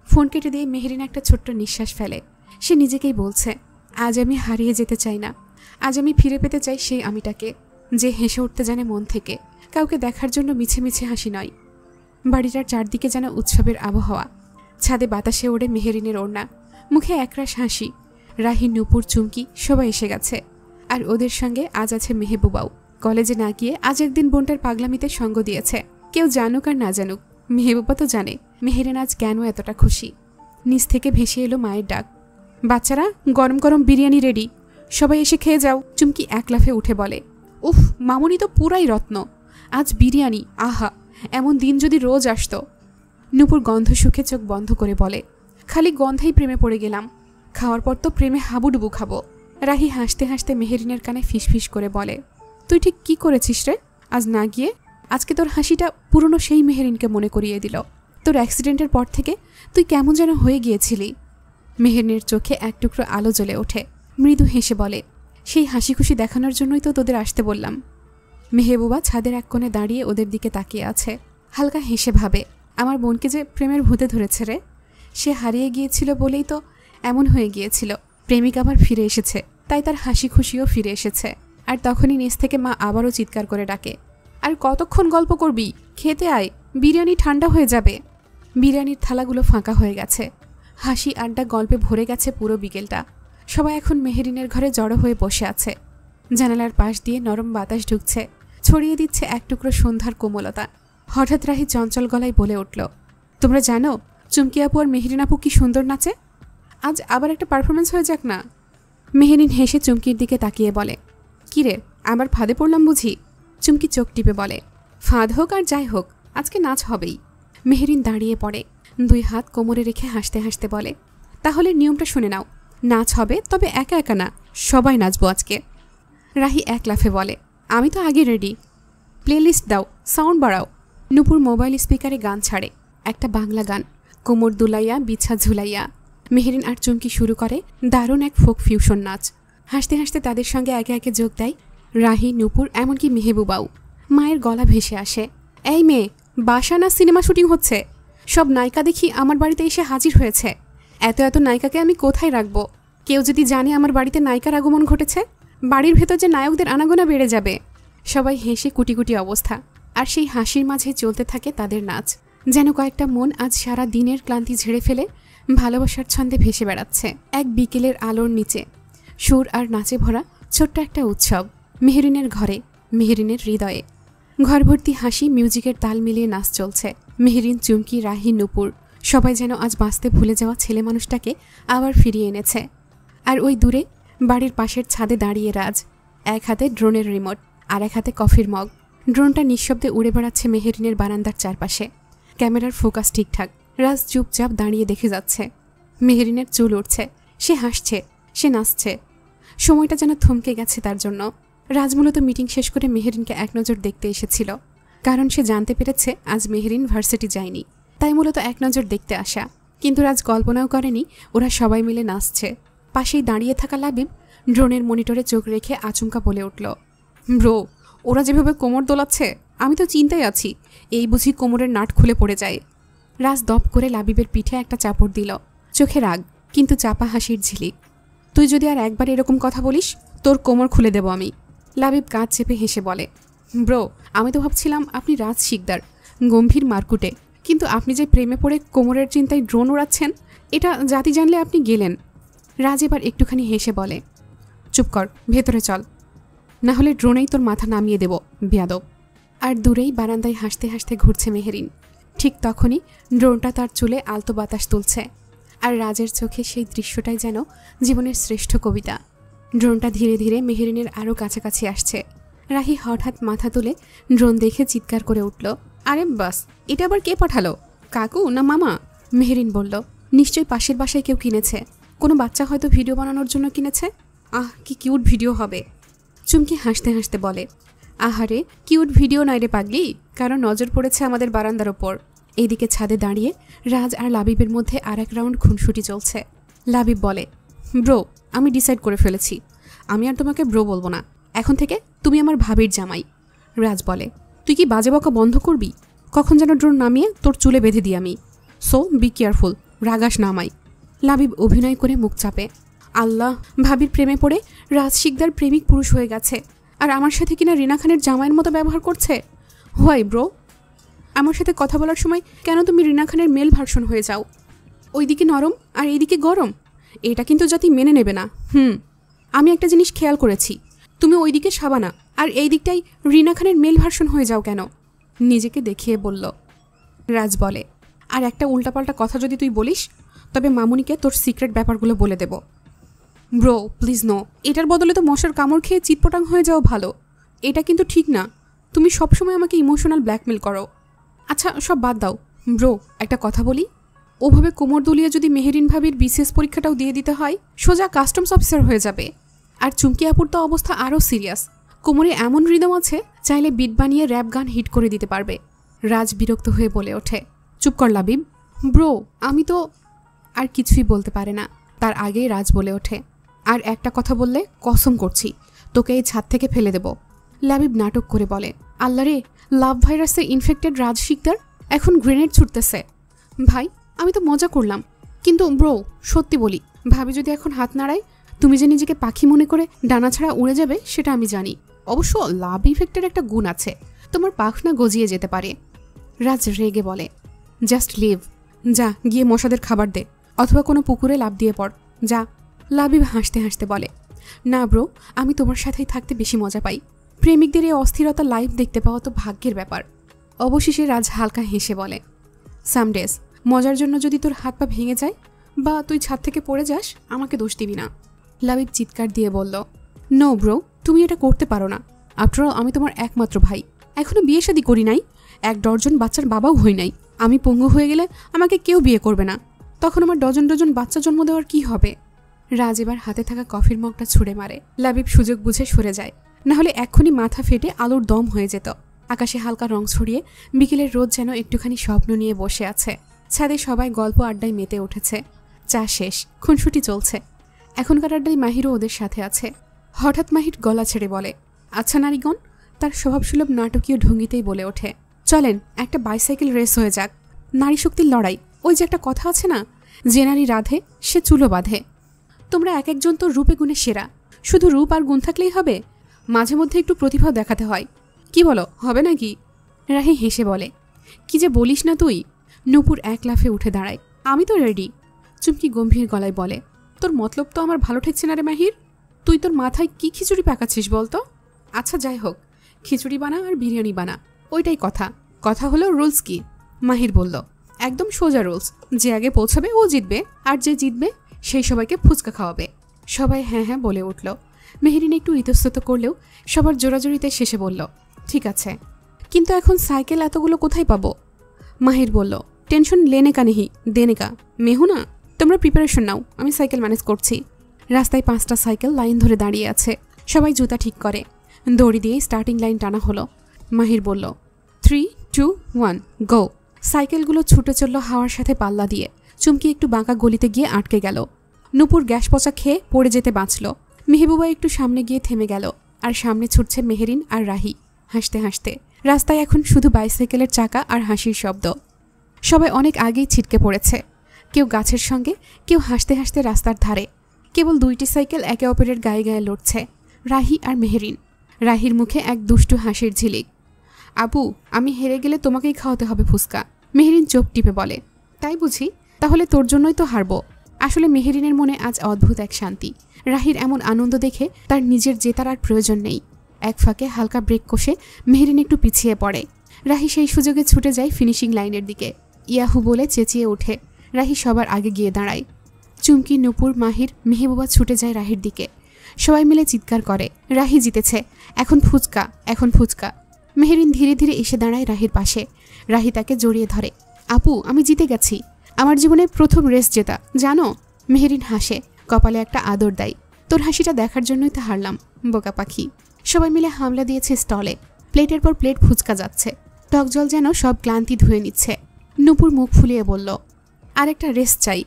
ফোন কেটে দিয়ে মেহেরিন একটা ছোট্ট নিঃশ্বাস ফেলে। সে নিজেকেই বলছে, আজ আমি হারিয়ে যেতে চাই না, আজ আমি ফিরে পেতে চাই সেই আমিটাকে, যে হেসে উঠতে জানে মন থেকে, কাউকে দেখার জন্য মিছে মিছে হাসি নয়। বাড়িটার চারদিকে যেন উৎসবের আবহাওয়া। ছাদে বাতাসে ওড়ে মেহেরিনের ওড়না, মুখে একরাশ হাসি। রাহি, নুপুর, চুমকি সবাই এসে গেছে। আর ওদের সঙ্গে আজ আছে মেহেবুবাও। কলেজে না গিয়ে আজ একদিন বোনটার পাগলামিতে সঙ্গ দিয়েছে। কেউ জানুক আর না জানুক, মেহেবুবা তো জানে মেহেরিন আজ কেন এতটা খুশি। নিচ থেকে ভেসে এলো মায়ের ডাক, বাচ্চারা গরম গরম বিরিয়ানি রেডি, সবাই এসে খেয়ে যাও। চুমকি এক লাফে উঠে বলে, উফ, মামুনি তো পুরাই রত্ন, আজ বিরিয়ানি, আহা, এমন দিন যদি রোজ আসতো। নুপুর গন্ধ সুখে চোখ বন্ধ করে বলে, খালি গন্ধেই প্রেমে পড়ে গেলাম, খাওয়ার পর তো প্রেমে হাবুডুবু খাবো। রাহি হাসতে হাসতে মেহেরিনের কানে ফিসফিস করে বলে, তুই ঠিক কি করেছিস রে আজ না গিয়ে? আজকে তোর হাসিটা পুরনো সেই মেহেরিনকে মনে করিয়ে দিল। তোর অ্যাক্সিডেন্টের পর থেকে তুই কেমন যেন হয়ে গিয়েছিলি। মেহেরিনের চোখে এক টুকরো আলো জ্বলে ওঠে। মৃদু হেসে বলে, সেই হাসি খুশি দেখানোর জন্যই তো তোদের আসতে বললাম। মেহেবুবা ছাদের এক কোণে দাঁড়িয়ে ওদের দিকে তাকিয়ে আছে। হালকা হেসে ভাবে, আমার বোনকে যে প্রেমের ভূতে ধরেছে রে। সে হারিয়ে গিয়েছিল বলেই তো এমন হয়ে গিয়েছিল। প্রেমিক আবার ফিরে এসেছে, তাই তার হাসি খুশিও ফিরে এসেছে। আর তখনই নিচ থেকে মা আবারও চিৎকার করে ডাকে, আর কতক্ষণ গল্প করবি, খেতে আয়, বিরিয়ানি ঠান্ডা হয়ে যাবে। বিরিয়ানির থালাগুলো ফাঁকা হয়ে গেছে। হাসি আড্ডা গল্পে ভরে গেছে পুরো বিকেলটা। সবাই এখন মেহেরিনের ঘরে জড়ো হয়ে বসে আছে। জানালার পাশ দিয়ে নরম বাতাস ঢুকছে, ছড়িয়ে দিচ্ছে এক টুকরো সন্ধ্যার কোমলতা। হঠাৎ রাহি চঞ্চল গলায় বলে উঠল, তোমরা জানো চুমকি আপু আর মেহেরিন আপু কি সুন্দর নাচে? আজ আবার একটা পারফরমেন্স হয়ে যাক না। মেহেরিন হেসে চুমকির দিকে তাকিয়ে বলে, কিরে, আবার ফাঁদে পড়লাম বুঝি? চুমকি চোখ টিপে বলে, ফাঁদ হোক আর যাই হোক, আজকে নাচ হবেই। মেহেরিন দাঁড়িয়ে পড়ে, দুই হাত কোমরে রেখে হাসতে হাসতে বলে, তাহলে নিয়মটা শুনে নাও, নাচ হবে, তবে একা একা না, সবাই নাচবো আজকে। রাহি এক লাফে বলে, আমি তো আগে রেডি। প্লেলিস্ট দাও, সাউন্ড বাড়াও। নুপুর মোবাইল স্পিকারে গান ছাড়ে, একটা বাংলা গান, কোমর দুলাইয়া বিছা ঝুলাইয়া। মেহেরিন আর চুমকি শুরু করে দারুণ এক ফোক ফিউশন নাচ। হাসতে হাসতে তাদের সঙ্গে একে একে যোগ দেয় রাহি, নুপুর, এমনকি মেহেবুবাও। মায়ের গলা ভেসে আসে, এই মেয়ে, বাসা না সিনেমা শুটিং হচ্ছে? সব নায়িকা দেখি আমার বাড়িতে এসে হাজির হয়েছে। এত এত নায়িকাকে আমি কোথায় রাখবো? কেউ যদি জানে আমার বাড়িতে নায়িকার আগমন ঘটেছে, বাড়ির ভেতর যে নায়কদের আনাগোনা বেড়ে যাবে। সবাই হেসে কুটি কুটি অবস্থা। আর সেই হাসির মাঝে চলতে থাকে তাদের নাচ। যেন কয়েকটা মন আজ সারা দিনের ক্লান্তি ঝেড়ে ফেলে ভালোবাসার ছন্দে ভেসে বেড়াচ্ছে এক বিকেলের আলোর নিচে। সুর আর নাচে ভরা ছোট্ট একটা উৎসব মেহেরিনের ঘরে, মেহেরিনের হৃদয়ে। ঘর ভর্তি হাসি, মিউজিকের তাল মিলিয়ে নাচ চলছে। মেহেরিন, চুমকি, রাহি, নুপুর সবাই যেন আজ বাঁচতে ভুলে যাওয়া ছেলে মানুষটাকে আবার ফিরিয়ে এনেছে। আর ওই দূরে বাড়ির পাশের ছাদে দাঁড়িয়ে রাজ, এক হাতে ড্রোনের রিমোট আর এক হাতে কফির মগ। ড্রোনটা নিঃশব্দে উড়ে বেড়াচ্ছে মেহেরিনের বারান্দার চারপাশে। ক্যামেরার ফোকাস ঠিকঠাক। রাজ চুপচাপ দাঁড়িয়ে দেখে যাচ্ছে। মেহেরিনের চুল উঠছে, সে হাসছে, সে নাচছে। সময়টা যেন থমকে গেছে তার জন্য। রাজ মূলত মিটিং শেষ করে মেহেরিনকে এক নজর দেখতে এসেছিল, কারণ সে জানতে পেরেছে আজ মেহেরিন ভার্সিটি যায়নি, তাই মূলত এক নজর দেখতে আসা। কিন্তু রাজ কল্পনাও করেনি ওরা সবাই মিলে নাচছে। পাশেই দাঁড়িয়ে থাকা লাবিব ড্রোনের মনিটরে চোখ রেখে আচমকা বলে উঠল, ব্রো, ওরা যেভাবে কোমর দোলাচ্ছে আমি তো চিন্তায় আছি, এই বুঝি কোমরের নাট খুলে পড়ে যায়। রাজ দপ করে লাবিবের পিঠে একটা চাপড় দিল, চোখে রাগ কিন্তু চাপা হাসির ঝিলিক। তুই যদি আর একবার এরকম কথা বলিস তোর কোমর খুলে দেব আমি। লাবিব কাঁধ চেপে হেসে বলে, ব্রো, আমি তো ভাবছিলাম আপনি রাজ শিকদার, গম্ভীর মারকুটে। কিন্তু আপনি যে প্রেমে পড়ে কোমরের চিন্তায় ড্রোন উড়াচ্ছেন, এটা জাতি জানলে আপনি গেলেন। রাজ এবার একটুখানি হেসে বলে, চুপ কর, ভেতরে চল, না হলে ড্রোনেই তোর মাথা নামিয়ে দেব বেয়াদব। আর দূরেই বারান্দায় হাসতে হাসতে ঘুরছে মেহেরিন। ঠিক তখনই ড্রোনটা তার চুলে আলতো বাতাস তুলছে, আর রাজের চোখে সেই দৃশ্যটাই যেন জীবনের শ্রেষ্ঠ কবিতা। ড্রোনটা ধীরে ধীরে মেহেরিনের আরও কাছাকাছি আসছে। রাহি হঠাৎ মাথা তুলে ড্রোন দেখে চিৎকার করে উঠল, আরে বাস, এটা আবার কে পাঠালো? কাকু না মামা? মেহেরিন বলল, নিশ্চয়ই পাশের বাসায় কেউ কিনেছে, কোনো বাচ্চা হয়তো ভিডিও বানানোর জন্য কিনেছে। আহ, কি কিউট ভিডিও হবে। চুমকি হাসতে হাসতে বলে, আহারে, কিউট ভিডিও নয় রে পাগলি, কারণ নজর পড়েছে আমাদের বারান্দার ওপর। এইদিকে ছাদে দাঁড়িয়ে রাজ আর লাবিবের মধ্যে আর এক রাউন্ড খুনসুটি চলছে। লাবিব বলে, ব্রো, আমি ডিসাইড করে ফেলেছি, আমি আর তোমাকে ব্রো বলবো না, এখন থেকে তুমি আমার ভাবির জামাই। রাজ বলে, তুই কি বাজে বকা বন্ধ করবি? কখন যেন ড্রোন নামিয়ে তোর চুলে বেঁধে দিই আমি। সো বি কেয়ারফুল, রাগাস নামাই। লাবিব অভিনয় করে মুখ চাপে। আল্লাহ, ভাবির প্রেমে পড়ে রাজ শিকদার প্রেমিক পুরুষ হয়ে গেছে, আর আমার সাথে কিনা রিনা খানের জামাইয়ের মতো ব্যবহার করছে। Why bro? আমার সাথে কথা বলার সময় কেন তুমি রিনা খানের মেল ভার্সন হয়ে যাও? ওইদিকে নরম আর এইদিকে গরম, এটা কিন্তু জাতি মেনে নেবে না। আমি একটা জিনিস খেয়াল করেছি, তুমি ওইদিকে সাবানা আর এই দিকটাই রিনা খানের মেল ভার্সন হয়ে যাও কেন? নিজেকে দেখিয়ে বলল। রাজ বলে, আর একটা উল্টাপাল্টা কথা যদি তুই বলিস, তবে মামুনিকে তোর সিক্রেট ব্যাপারগুলো বলে দেব। ব্রো প্লিজ নো, এটার বদলে তো মশার কামড় খেয়ে চিৎপটাং হয়ে যাওয়া ভালো। এটা কিন্তু ঠিক না, তুমি সবসময় আমাকে ইমোশনাল ব্ল্যাকমেল করো। আচ্ছা সব বাদ দাও ব্রো, একটা কথা বলি, ওভাবে কোমর দুলিয়ে যদি মেহেরিন ভাবির বিসিএস পরীক্ষাটাও দিয়ে দিতে হয়, সোজা কাস্টমস অফিসার হয়ে যাবে। আর চুমকি আপুর তো অবস্থা আরও সিরিয়াস, কোমরে এমন হৃদম আছে, চাইলে বিট বানিয়ে র্যাপ গান হিট করে দিতে পারবে। রাজ বিরক্ত হয়ে বলে ওঠে, চুপ কর লাবিব। ব্রো আমি তো। আর কিছুই বলতে পারে না, তার আগেই রাজ বলে ওঠে, আর একটা কথা বললে কসম করছি তোকে এই ছাদ থেকে ফেলে দেব। লাবিব নাটক করে বলে, আল্লাহ রে, লাভ ভাইরাসে ইনফেক্টেড রাজ শিকদার এখন গ্রেনেড ছুটতেছে। ভাই আমি তো মজা করলাম, কিন্তু ব্রো সত্যি বলি, ভাবি যদি এখন হাত নাড়ায়, তুমি যে নিজেকে পাখি মনে করে ডানা ছাড়া উড়ে যাবে সেটা আমি জানি। অবশ্য লাভ ইফেক্টের একটা গুণ আছে, তোমার পাখনা গজিয়ে যেতে পারে। রাজ রেগে বলে, জাস্ট লিভ, যা গিয়ে মশাদের খাবার দে, অথবা কোনো পুকুরে লাফ দিয়ে পড়, যা। লাবিব হাসতে হাসতে বলে, না ব্রো, আমি তোমার সাথেই থাকতে বেশি মজা পাই। প্রেমিকদের এই অস্থিরতা লাইভ দেখতে পাওয়া তো ভাগ্যের ব্যাপার। অবশেষে রাজ হালকা হেসে বলে, সামডেজ মজার জন্য যদি তোর হাত পা ভেঙে যায় বা তুই ছাদ থেকে পড়ে যাস, আমাকে দোষ দিবি না। লাবিব চিৎকার দিয়ে বলল, নো ব্রো, তুমি এটা করতে পারো না। আফটারঅল আমি তোমার একমাত্র ভাই, এখনো বিয়ে শাদী করি নাই, 1 ডজন বাচ্চার বাবাও হই নাই। আমি পঙ্গু হয়ে গেলে আমাকে কেউ বিয়ে করবে না, তখন আমার ডজন ডজন বাচ্চা জন্ম দেওয়ার কি হবে? রাজ এবার হাতে থাকা কফির মগটা ছুঁড়ে মারে। লাবিব সুযোগ বুঝে সরে যায়, না হলে এক্ষুনি মাথা ফেটে আলুর দম হয়ে যেত। আকাশে হালকা রং ছড়িয়ে বিকেলের রোদ যেন একটুখানি স্বপ্ন নিয়ে বসে আছে। ছাদে সবাই গল্প আড্ডায় মেতে উঠেছে। চা শেষ, খুনসুটি চলছে। এখনকার আড্ডায় মাহিরও ওদের সাথে আছে। হঠাৎ মাহির গলা ছেড়ে বলে, আচ্ছা নারীগণ, তার স্বভাবসুলভ নাটকীয় ঢঙ্গিতেই বলে ওঠে, চলেন একটা বাইসাইকেল রেস হয়ে যাক। নারী শক্তির লড়াই, ওই যে একটা কথা আছে না, যে নারী রাধে সে চুলো বাঁধে। তোমরা এক একজন তো রূপে গুণে সেরা, শুধু রূপ আর গুণ থাকলেই হবে, মাঝে মধ্যে একটু প্রতিভাও দেখাতে হয়। কি বলো, হবে নাকি? রাহি হেসে বলে, কি যে বলিস না তুই। নূপুর এক লাফে উঠে দাঁড়ায়, আমি তো রেডি। চুমকি গম্ভীর গলায় বলে, তোর মতলব তো আমার ভালো ঠেকছে না রে মাহির, তুই তোর মাথায় কি খিচুড়ি পাকাচ্ছিস বলতো? আচ্ছা যাই হোক, খিচুড়ি বানা আর বিরিয়ানি বানা, ওইটাই কথা। কথা হলো রুলস কি? মাহির বলল, একদম সোজা রুলস, যে আগে পৌঁছাবে ও জিতবে, আর যে জিতবে সেই সবাইকে ফুচকা খাওয়াবে। সবাই হ্যাঁ হ্যাঁ বলে উঠল। মেহেরিন একটু ইতস্তত করলেও সবার জোরাজোরিতে শেষে বলল, ঠিক আছে, কিন্তু এখন সাইকেল এতগুলো কোথায় পাবো? মাহির বলল, টেনশন লেনে কা নেহি দেনে কা, মেহু না, তোমরা প্রিপারেশন নাও, আমি সাইকেল ম্যানেজ করছি। রাস্তায় 5টা সাইকেল লাইন ধরে দাঁড়িয়ে আছে। সবাই জুতা ঠিক করে। দড়ি দিয়ে স্টার্টিং লাইন টানা হলো। মাহির বলল, 3, 2, 1 গো। সাইকেলগুলো ছুটে চলল হাওয়ার সাথে পাল্লা দিয়ে। চুমকি একটু বাঁকা গলিতে গিয়ে আটকে গেল। নূপুর গ্যাস পচা খেয়ে পড়ে যেতে বাঁচল। মেহবুবা একটু সামনে গিয়ে থেমে গেল, আর সামনে ছুটছে মেহেরিন আর রাহি হাসতে হাসতে। রাস্তায় এখন শুধু বাইসাইকেলের চাকা আর হাসির শব্দ। সবাই অনেক আগেই ছিটকে পড়েছে, কেউ গাছের সঙ্গে, কেউ হাসতে হাসতে রাস্তার ধারে। কেবল 2টি সাইকেল একে অপরের গায়ে গায়ে লড়ছে, রাহি আর মেহেরিন। রাহির মুখে এক দুষ্টু হাসির ঝিলিক। আপু, আমি হেরে গেলে তোমাকেই খাওয়াতে হবে ফুচকা। মেহেরিন চোখ টিপে বলে। তাই বুঝি? তাহলে তোর জন্যই তো হারবো। আসলে মেহেরিনের মনে আজ অদ্ভুত এক শান্তি। রাহির এমন আনন্দ দেখে তার নিজের জেতার আর প্রয়োজন নেই। এক ফাঁকে হালকা ব্রেক কষে মেহেরিন একটু পিছিয়ে পড়ে। রাহি সেই সুযোগে ছুটে যায় ফিনিশিং লাইনের দিকে। ইয়াহু বলে চেঁচিয়ে ওঠে। রাহি সবার আগে গিয়ে দাঁড়ায়। চুমকি, নূপুর, মাহির, মেহবুবা ছুটে যায় রাহির দিকে। সবাই মিলে চিৎকার করে, রাহি জিতেছে, এখন ফুচকা, এখন ফুচকা। মেহেরিন ধীরে ধীরে এসে দাঁড়ায় রাহির পাশে। রাহি তাকে জড়িয়ে ধরে। আপু, আমি জিতে গেছি, আমার জীবনের প্রথম রেস জেতা, জানো? মেহেরিন হাসে, কপালে একটা আদর দেয়। তোর হাসিটা দেখার জন্যই তো হারলাম, বোকা পাখি। সবাই মিলে হামলা দিয়েছে স্টলে। প্লেটের পর প্লেট ফুচকা যাচ্ছে। টক জল যেন সব ক্লান্তি ধুয়ে নিচ্ছে। নূপুর মুখ ফুলিয়ে বলল, আরেকটা রেস চাই।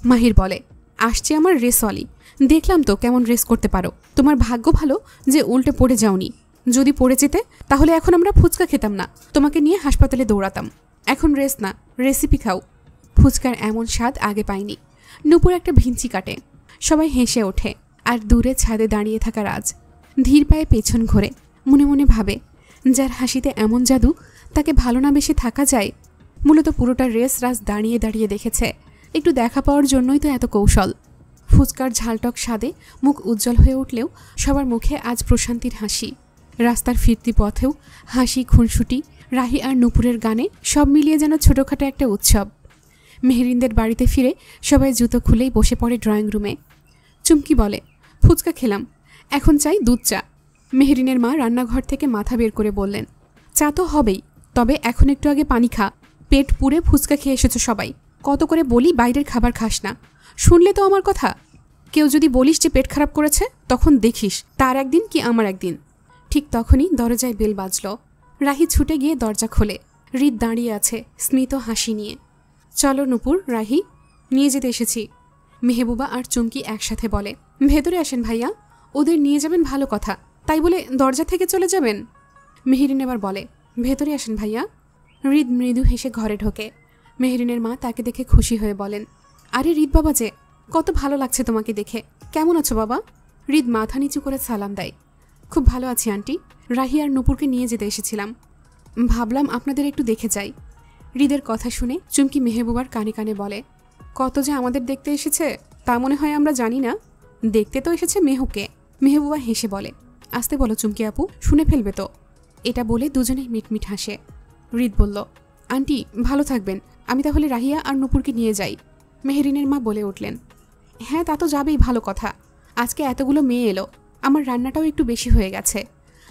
মাহির বলে, আসছে আমার রেসওয়ালি, দেখলাম তো কেমন রেস করতে পারো। তোমার ভাগ্য ভালো যে উল্টে পড়ে যাওনি। যদি পড়ে যেতে তাহলে এখন আমরা ফুচকা খেতাম না, তোমাকে নিয়ে হাসপাতালে দৌড়াতাম। এখন রেস না, রেসিপি খাও। ফুচকার এমন স্বাদ আগে পাইনি। নূপুর একটা ভিঞ্চি কাটে। সবাই হেসে ওঠে। আর দূরে ছাদে দাঁড়িয়ে থাকা রাজ ধীর পায়ে পেছন ঘোরে। মনে মনে ভাবে, যার হাসিতে এমন জাদু, তাকে ভালো না বেশি থাকা যায়? মূলত পুরোটা রেস রাজ দাঁড়িয়ে দাঁড়িয়ে দেখেছে। একটু দেখা পাওয়ার জন্যই তো এত কৌশল। ফুচকার ঝালটক স্বাদে মুখ উজ্জ্বল হয়ে উঠলেও সবার মুখে আজ প্রশান্তির হাসি। রাস্তার ফিরতি পথেও হাসি, খুনসুটি, রাহি আর নূপুরের গানে সব মিলিয়ে যেন ছোটোখাটো একটা উৎসব। মেহেরিনদের বাড়িতে ফিরে সবাই জুতো খুলেই বসে পড়ে ড্রয়িং রুমে। চুমকি বলে, ফুচকা খেলাম, এখন চাই দুধ চা। মেহেরিনের মা রান্নাঘর থেকে মাথা বের করে বললেন, চা তো হবেই, তবে এখন একটু আগে পানি খা। পেট পুড়ে ফুচকা খেয়ে এসেছো সবাই। কত করে বলি বাইরের খাবার খাস না, শুনলে তো আমার কথা। কেউ যদি বলিস যে পেট খারাপ করেছে, তখন দেখিস তার একদিন কি আমার একদিন। ঠিক তখনই দরজায় বেল বাজল। রাহি ছুটে গিয়ে দরজা খোলে। হৃদ দাঁড়িয়ে আছে স্মিত হাসি নিয়ে। চলো নূপুর, রাহি, নিয়ে যেতে এসেছি। মেহবুবা আর চুমকি একসাথে বলে, ভেতরে আসেন ভাইয়া, ওদের নিয়ে যাবেন ভালো কথা, তাই বলে দরজা থেকে চলে যাবেন? মেহেরিন এবার বলে, ভেতরে আসেন ভাইয়া। হৃদ মৃদু হেসে ঘরে ঢোকে। মেহেরিনের মা তাকে দেখে খুশি হয়ে বলেন, আরে হৃদ বাবা যে, কত ভালো লাগছে তোমাকে দেখে, কেমন আছো বাবা? হৃদ মাথা নিচু করে সালাম দেয়। খুব ভালো আছি আন্টি, রাহি আর নূপুরকে নিয়ে যেতে এসেছিলাম, ভাবলাম আপনাদের একটু দেখে যাই। হৃদের কথা শুনে চুমকি মেহবুবার কানে কানে বলে, কত যে আমাদের দেখতে এসেছে তা মনে হয় আমরা জানি না। দেখতে তো এসেছে মেহুকে। মেহবুবা হেসে বলে, আসতে বলো চুমকি আপু, শুনে ফেলবে তো। এটা বলে দুজনেই মিটমিট হাসে। হৃদ বলল, আন্টি ভালো থাকবেন, আমি তাহলে রাহিয়া আর নূপুরকে নিয়ে যাই। মেহেরিনের মা বলে উঠলেন, হ্যাঁ তা তো যাবেই, ভালো কথা। আজকে এতগুলো মেয়ে এলো, আমার রান্নাটাও একটু বেশি হয়ে গেছে।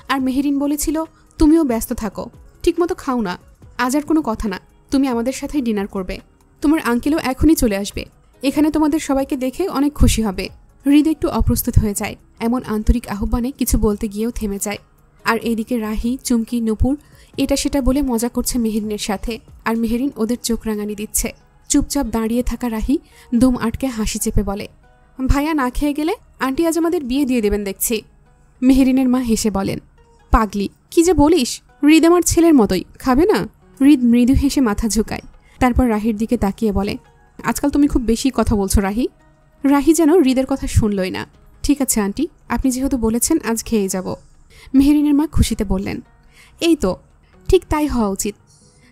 আর মেহেরিন বলেছিল তুমিও ব্যস্ত থাকো, ঠিকমতো খাও না। আজ আর কোনো কথা না, তুমি আমাদের সাথেই ডিনার করবে। তোমার আঙ্কেলও এখনই চলে আসবে, এখানে তোমাদের সবাইকে দেখে অনেক খুশি হবে। হৃদ একটু অপ্রস্তুত হয়ে যায়। এমন আন্তরিক আহ্বানে কিছু বলতে গিয়েও থেমে যায়। আর এদিকে রাহি, চুমকি, নূপুর এটা সেটা বলে মজা করছে মেহেরিনের সাথে। আর মেহেরিন ওদের চোখ রাঙানি দিচ্ছে। চুপচাপ দাঁড়িয়ে থাকা রাহি দম আটকে হাসি চেপে বলে, ভাইয়া না খেয়ে গেলে আন্টি আজ আমাদের বিয়ে দিয়ে দেবেন দেখছি। মেহেরিনের মা হেসে বলেন, পাগলি, কি যে বলিস, হৃদ আমার ছেলের মতোই, খাবে না? হৃদ মৃদু হেসে মাথা ঝুঁকায়। তারপর রাহির দিকে তাকিয়ে বলে, আজকাল তুমি খুব বেশি কথা বলছো রাহি। রাহি যেন হৃদের কথা শুনলই না। ঠিক আছে আন্টি, আপনি যেহেতু বলেছেন আজ খেয়ে যাব। মেহেরিনের মা খুশিতে বললেন, এই তো, ঠিক তাই হওয়া উচিত।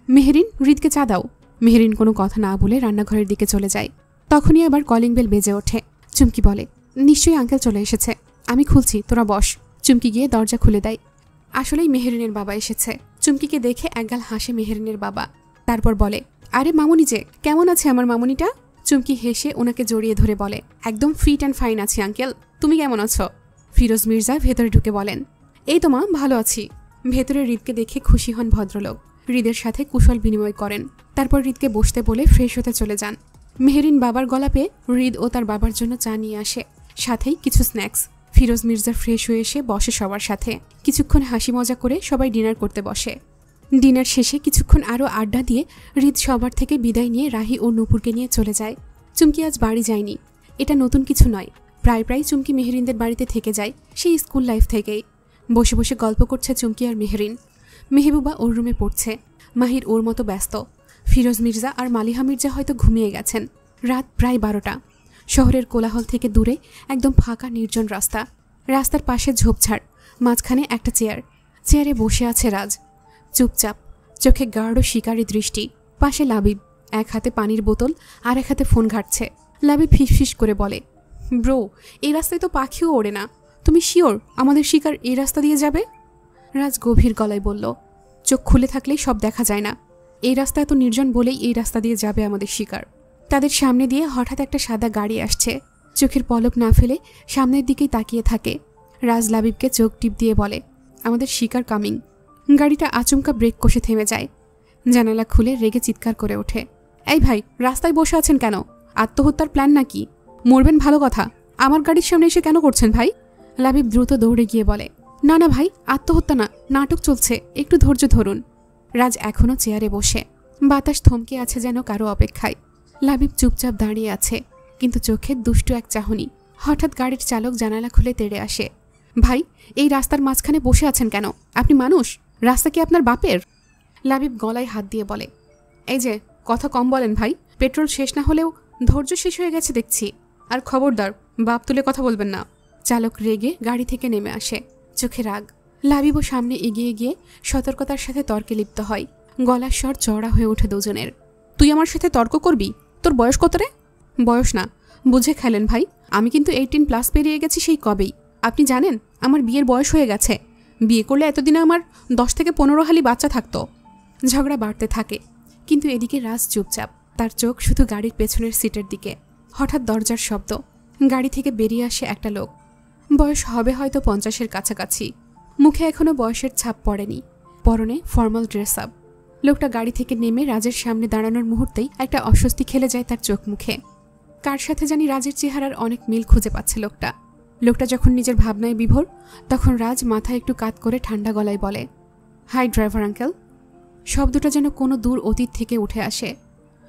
মেহেরিন, হৃদকে চা দাও। মেহেরিন কোনো কথা না বলে রান্নাঘরের দিকে চলে যায়। তখনই আবার কলিং বেল বেজে ওঠে। চুমকি বলে, নিশ্চয়ই আঙ্কেল চলে এসেছে, আমি খুলছি, তোরা বস। চুমকি গিয়ে দরজা খুলে দেয়। আসলেই মেহেরিনের বাবা এসেছে। চুমকিকে দেখে একগাল হাসে মেহেরিনের বাবা। তারপর বলে, আরে মামুনি যে, কেমন আছে আমার মামুনিটা? চুমকি হেসে ওনাকে জড়িয়ে ধরে বলে, একদম ফিট অ্যান্ড ফাইন আছি আঙ্কেল, তুমি কেমন আছো? ফিরোজ মির্জা ভেতরে ঢুকে বলেন, এই তো মা, ভালো আছি। ভেতরে হৃদকে দেখে খুশি হন ভদ্রলোক। হৃদের সাথে কুশল বিনিময় করেন। তারপর হৃদকে বসতে বলে ফ্রেশ হতে চলে যান। মেহেরিন বাবার গলা পেয়ে হৃদ ও তার বাবার জন্য চা নিয়ে আসে, সাথেই কিছু স্ন্যাক্স। ফিরোজ মির্জা ফ্রেশ হয়ে এসে বসে সবার সাথে। কিছুক্ষণ হাসি মজা করে সবাই ডিনার করতে বসে। ডিনার শেষে কিছুক্ষণ আরও আড্ডা দিয়ে হৃদ সবার থেকে বিদায় নিয়ে রাহি ও নূপুরকে নিয়ে চলে যায়। চুমকি আজ বাড়ি যায়নি, এটা নতুন কিছু নয়। প্রায় প্রায় চুমকি মেহেরিনদের বাড়িতে থেকে যায়, সেই স্কুল লাইফ থেকেই। বসে বসে গল্প করছে চুমকি আর মেহেরিন। মেহবুবা ওর রুমে পড়ছে, মাহির ওর মতো ব্যস্ত। ফিরোজ মির্জা আর মালিহা মির্জা হয়তো ঘুমিয়ে গেছেন। রাত প্রায় 12টা। শহরের কোলাহল থেকে দূরে একদম ফাঁকা নির্জন রাস্তা। রাস্তার পাশে ঝোপঝাড়, মাঝখানে একটা চেয়ার। চেয়ারে বসে আছে রাজ। চুপচাপ, চোখে গাঢ় শিকারী দৃষ্টি। পাশে লাবিব, এক হাতে পানির বোতল আর এক হাতে ফোন ঘাটছে। লাবিব ফিসফিস করে বলে, ব্রো, এই রাস্তায় তো পাখিও ওড়ে না। তুমি শিওর আমাদের শিকার এই রাস্তা দিয়ে যাবে? রাজ গভীর গলায় বলল, চোখ খুলে থাকলেই সব দেখা যায় না। এই রাস্তা এত নির্জন বলেই এই রাস্তা দিয়ে যাবে আমাদের শিকার। তাদের সামনে দিয়ে হঠাৎ একটা সাদা গাড়ি আসছে। চোখের পলক না ফেলে সামনের দিকেই তাকিয়ে থাকে। রাজ লাবিবকে চোখ টিপ দিয়ে বলে, আমাদের শিকার কামিং। গাড়িটা আচমকা ব্রেক কষে থেমে যায়। জানালা খুলে রেগে চিৎকার করে ওঠে, এই ভাই, রাস্তায় বসে আছেন কেন? আত্মহত্যার প্ল্যান নাকি? মরবেন ভালো কথা, আমার গাড়ির সামনে এসে কেন করছেন ভাই? লাবিব দ্রুত দৌড়ে গিয়ে বলে, না না ভাই, আত্মহত্যা না, নাটক চলছে, একটু ধৈর্য ধরুন। রাজ এখনও চেয়ারে বসে, বাতাস থমকে আছে যেন কারো অপেক্ষায়। লাবিব চুপচাপ দাঁড়িয়ে আছে, কিন্তু চোখে দুষ্টু এক চাহনি। হঠাৎ গাড়ির চালক জানালা খুলে তেড়ে আসে, ভাই, এই রাস্তার মাঝখানে বসে আছেন কেন? আপনি মানুষ? রাস্তা কি আপনার বাপের? লাবিব গলায় হাত দিয়ে বলে, এই যে, কথা কম বলেন ভাই, পেট্রোল শেষ না হলেও ধৈর্য শেষ হয়ে গেছে দেখছি। আর খবরদার, বাপ তুলে কথা বলবেন না। চালক রেগে গাড়ি থেকে নেমে আসে, চোখে রাগ। লাবিবও সামনে এগিয়ে গিয়ে সতর্কতার সাথে তর্কে লিপ্ত হয়। গলার স্বর চড়া হয়ে ওঠে দুজনের। তুই আমার সাথে তর্ক করবি? তোর বয়স কত রে? বয়স না, বুঝে খেলেন ভাই, আমি কিন্তু 18+ পেরিয়ে গেছি সেই কবেই। আপনি জানেন আমার বিয়ের বয়স হয়ে গেছে। বিয়ে করলে এতদিনে আমার 10 থেকে 15 হালি বাচ্চা থাকতো। ঝগড়া বাড়তে থাকে, কিন্তু এদিকে রাজ চুপচাপ, তার চোখ শুধু গাড়ির পেছনের সিটের দিকে। হঠাৎ দরজার শব্দ, গাড়ি থেকে বেরিয়ে আসে একটা লোক। বয়স হবে হয়তো 50-এর কাছাকাছি, মুখে এখনো বয়সের ছাপ পড়েনি, পরনে ফর্মাল ড্রেস আপ। লোকটা গাড়ি থেকে নেমে রাজের সামনে দাঁড়ানোর মুহূর্তেই একটা অস্বস্তি খেলে যায় তার চোখ মুখে। কার সাথে জানি রাজের চেহারার অনেক মিল খুঁজে পাচ্ছে লোকটা। লোকটা যখন নিজের ভাবনায় বিভোর, তখন রাজ মাথায় একটু কাত করে ঠান্ডা গলায় বলে, হাই ড্রাইভার আঙ্কেল। শব্দটা যেন কোনো দূর অতীত থেকে উঠে আসে।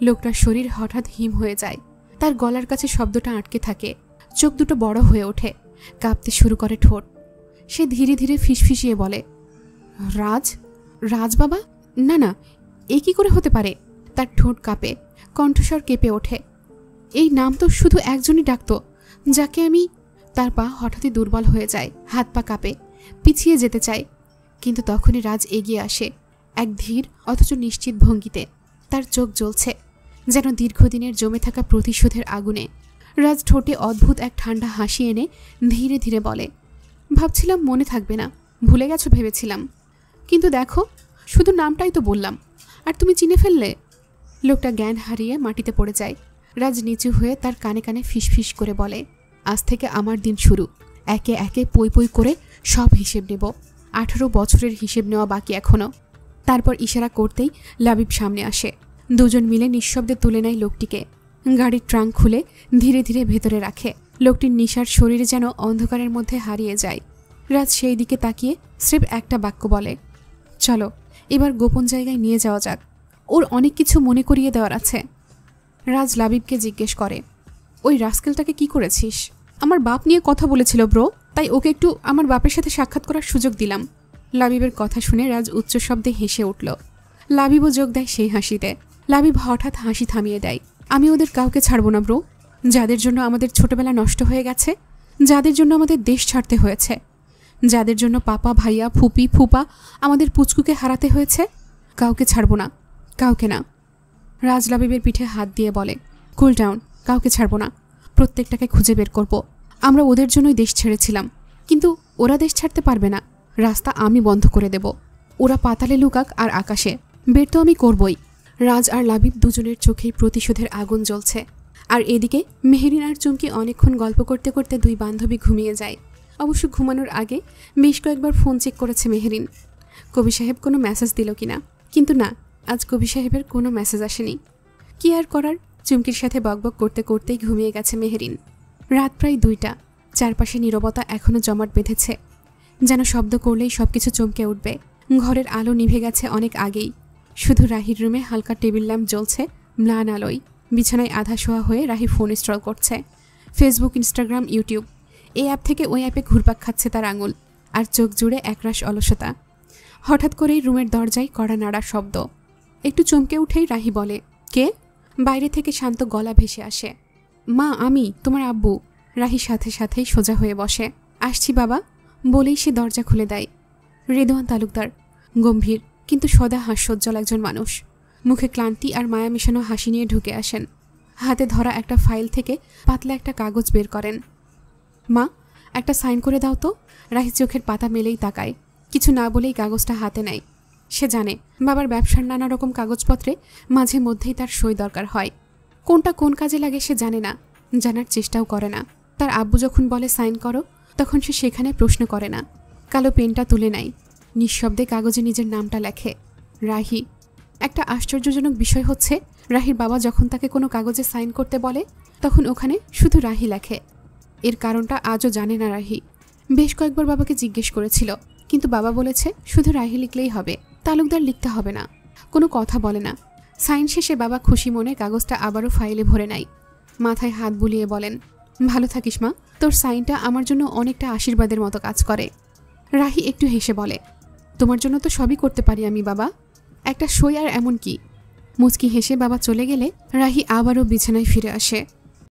লোকটার শরীর হঠাৎ হিম হয়ে যায়, তার গলার কাছে শব্দটা আটকে থাকে। চোখ দুটো বড় হয়ে ওঠে, কাঁপতে শুরু করে ঠোঁট। সে ধীরে ধীরে ফিসফিসিয়ে বলে, রাজ? রাজ বাবা? না না, এ কি করে হতে পারে? তার ঠোঁট কাঁপে, কণ্ঠস্বর কেঁপে ওঠে। এই নাম তো শুধু একজনই ডাকত, যাকে আমি। তার পা হঠাৎই দুর্বল হয়ে যায়, হাত পা কাঁপে, পিছিয়ে যেতে চায়। কিন্তু তখনই রাজ এগিয়ে আসে, এক ধীর অথচ নিশ্চিত ভঙ্গিতে। তার চোখ জ্বলছে যেন দীর্ঘদিনের জমে থাকা প্রতিশোধের আগুনে। রাজ ঠোঁটে অদ্ভুত এক ঠান্ডা হাসি এনে ধীরে ধীরে বলে, ভাবছিলাম মনে থাকবে না, ভুলে গেছো ভেবেছিলাম, কিন্তু দেখো, শুধু নামটাই তো বললাম, আর তুমি চিনে ফেললে। লোকটা জ্ঞান হারিয়ে মাটিতে পড়ে যায়। রাজ নিচু হয়ে তার কানে কানে ফিসফিস করে বলে, আজ থেকে আমার দিন শুরু। একে একে পই পই করে সব হিসেব নেব। 18 বছরের হিসেব নেওয়া বাকি এখনো। তারপর ইশারা করতেই লাবিব সামনে আসে। দুজন মিলে নিঃশব্দে তুলে নেয় লোকটিকে। গাড়ির ট্রাঙ্ক খুলে ধীরে ধীরে ভেতরে রাখে। লোকটির নিশার শরীর যেন অন্ধকারের মধ্যে হারিয়ে যায়। রাজ সেই দিকে তাকিয়ে স্রেফ একটা বাক্য বলে, চলো এবার গোপন জায়গায় নিয়ে যাওয়া যাক, ওর অনেক কিছু মনে করিয়ে দেওয়ার আছে। রাজ লাবিবকে জিজ্ঞেস করে, ওই রাস্কেলটাকে কি করেছিস? আমার বাপ নিয়ে কথা বলেছিল ব্রো, তাই ওকে একটু আমার বাপের সাথে সাক্ষাৎ করার সুযোগ দিলাম। লাবিবের কথা শুনে রাজ উচ্চ শব্দে হেসে উঠল। লাবিবও যোগ দেয় সেই হাসিতে। লাবিব হঠাৎ হাসি থামিয়ে দেয়, আমি ওদের কাউকে ছাড়বো না ব্রো। যাদের জন্য আমাদের ছোটবেলা নষ্ট হয়ে গেছে, যাদের জন্য আমাদের দেশ ছাড়তে হয়েছে, যাদের জন্য পাপা, ভাইয়া, ফুপি, ফুপা, আমাদের পুচকুকে হারাতে হয়েছে, কাউকে ছাড়বো না, কাউকে না। রাজ লাবিবের পিঠে হাত দিয়ে বলে, কুল ডাউন, কাউকে ছাড়বো না, প্রত্যেকটাকে খুঁজে বের করব। আমরা ওদের জন্যই দেশ ছেড়েছিলাম, কিন্তু ওরা দেশ ছাড়তে পারবে না। রাস্তা আমি বন্ধ করে দেব। ওরা পাতালে লুকাক আর আকাশে, বের তো আমি করবই। রাজ আর লাবিব দুজনের চোখেই প্রতিশোধের আগুন জ্বলছে। আর এদিকে মেহেরিন আর চুমকি অনেকক্ষণ গল্প করতে করতে দুই বান্ধবী ঘুমিয়ে যায়। অবশ্য ঘুমানোর আগে বেশ কয়েকবার ফোন চেক করেছে মেহেরিন, কবি সাহেব কোনো মেসেজ দিল কিনা। কিন্তু না, আজ কবি সাহেবের কোনো মেসেজ আসেনি। কি আর করার, চুমকির সাথে বকবক করতে করতেই ঘুমিয়ে গেছে মেহেরিন। রাত প্রায় 2টা। চারপাশে নীরবতা এখনো জমাট বেঁধেছে, যেন শব্দ করলেই সবকিছু চমকে উঠবে। ঘরের আলো নিভে গেছে অনেক আগেই। শুধু রাহির রুমে হালকা টেবিল ল্যাম্প জ্বলছে ম্লান আলোয়। বিছানায় আধা শোয়া হয়ে রাহি ফোন স্ক্রল করছে, ফেসবুক, ইনস্টাগ্রাম, ইউটিউব। এই অ্যাপ থেকে ওই অ্যাপে ঘুরপাক খাচ্ছে তার আঙুল, আর চোখ জুড়ে একরাশ অলসতা। হঠাৎ করেই রুমের দরজায় কড়া নাড়ার শব্দ। একটু চমকে উঠেই রাহি বলে, কে? বাইরে থেকে শান্ত গলা ভেসে আসে, মা, আমি, তোমার আব্বু। রাহি সাথে সাথেই সোজা হয়ে বসে। আসছি বাবা বলেই সে দরজা খুলে দেয়। রেদওয়ান তালুকদার, গম্ভীর, কিন্তু সদা হাস্যোজ্জ্বল একজন মানুষ। মুখে ক্লান্তি আর মায়া মেশানো হাসি নিয়ে ঢুকে আসেন। হাতে ধরা একটা ফাইল থেকে পাতলা একটা কাগজ বের করেন। মা, একটা সাইন করে দাও তো। রাহি চোখের পাতা মেলেই তাকায়, কিছু না বলেই কাগজটা হাতে নেয়। সে জানে বাবার ব্যবসার নানা রকম কাগজপত্রে মাঝে মধ্যেই তার সই দরকার হয়। কোনটা কোন কাজে লাগে সে জানে না, জানার চেষ্টাও করে না। তার আব্বু যখন বলে সাইন করো, তখন সে সেখানে প্রশ্ন করে না। কালো পেনটা তুলে নেয়, নিঃশব্দে কাগজে নিজের নামটা লেখে, রাহি। একটা আশ্চর্যজনক বিষয় হচ্ছে, রাহির বাবা যখন তাকে কোনো কাগজে সাইন করতে বলে তখন ওখানে শুধু রাহি লেখে। এর কারণটা আজও জানে না রাহি। বেশ কয়েকবার বাবাকে জিজ্ঞেস করেছিল, কিন্তু বাবা বলেছে শুধু রাহি লিখলেই হবে, তালুকদার লিখতে হবে না। কোনো কথা বলে না। সাইন শেষে বাবা খুশি মনে কাগজটা আবারও ফাইলে ভরে নেয়। মাথায় হাত বুলিয়ে বলেন, ভালো থাকিস মা, তোর সাইনটা আমার জন্য অনেকটা আশীর্বাদের মতো কাজ করে। রাহি একটু হেসে বলে, তোমার জন্য তো সবই করতে পারি আমি বাবা, একটা সই আর এমন কি। মুচকি হেসে বাবা চলে গেলে রাহি আবারও বিছানায় ফিরে আসে।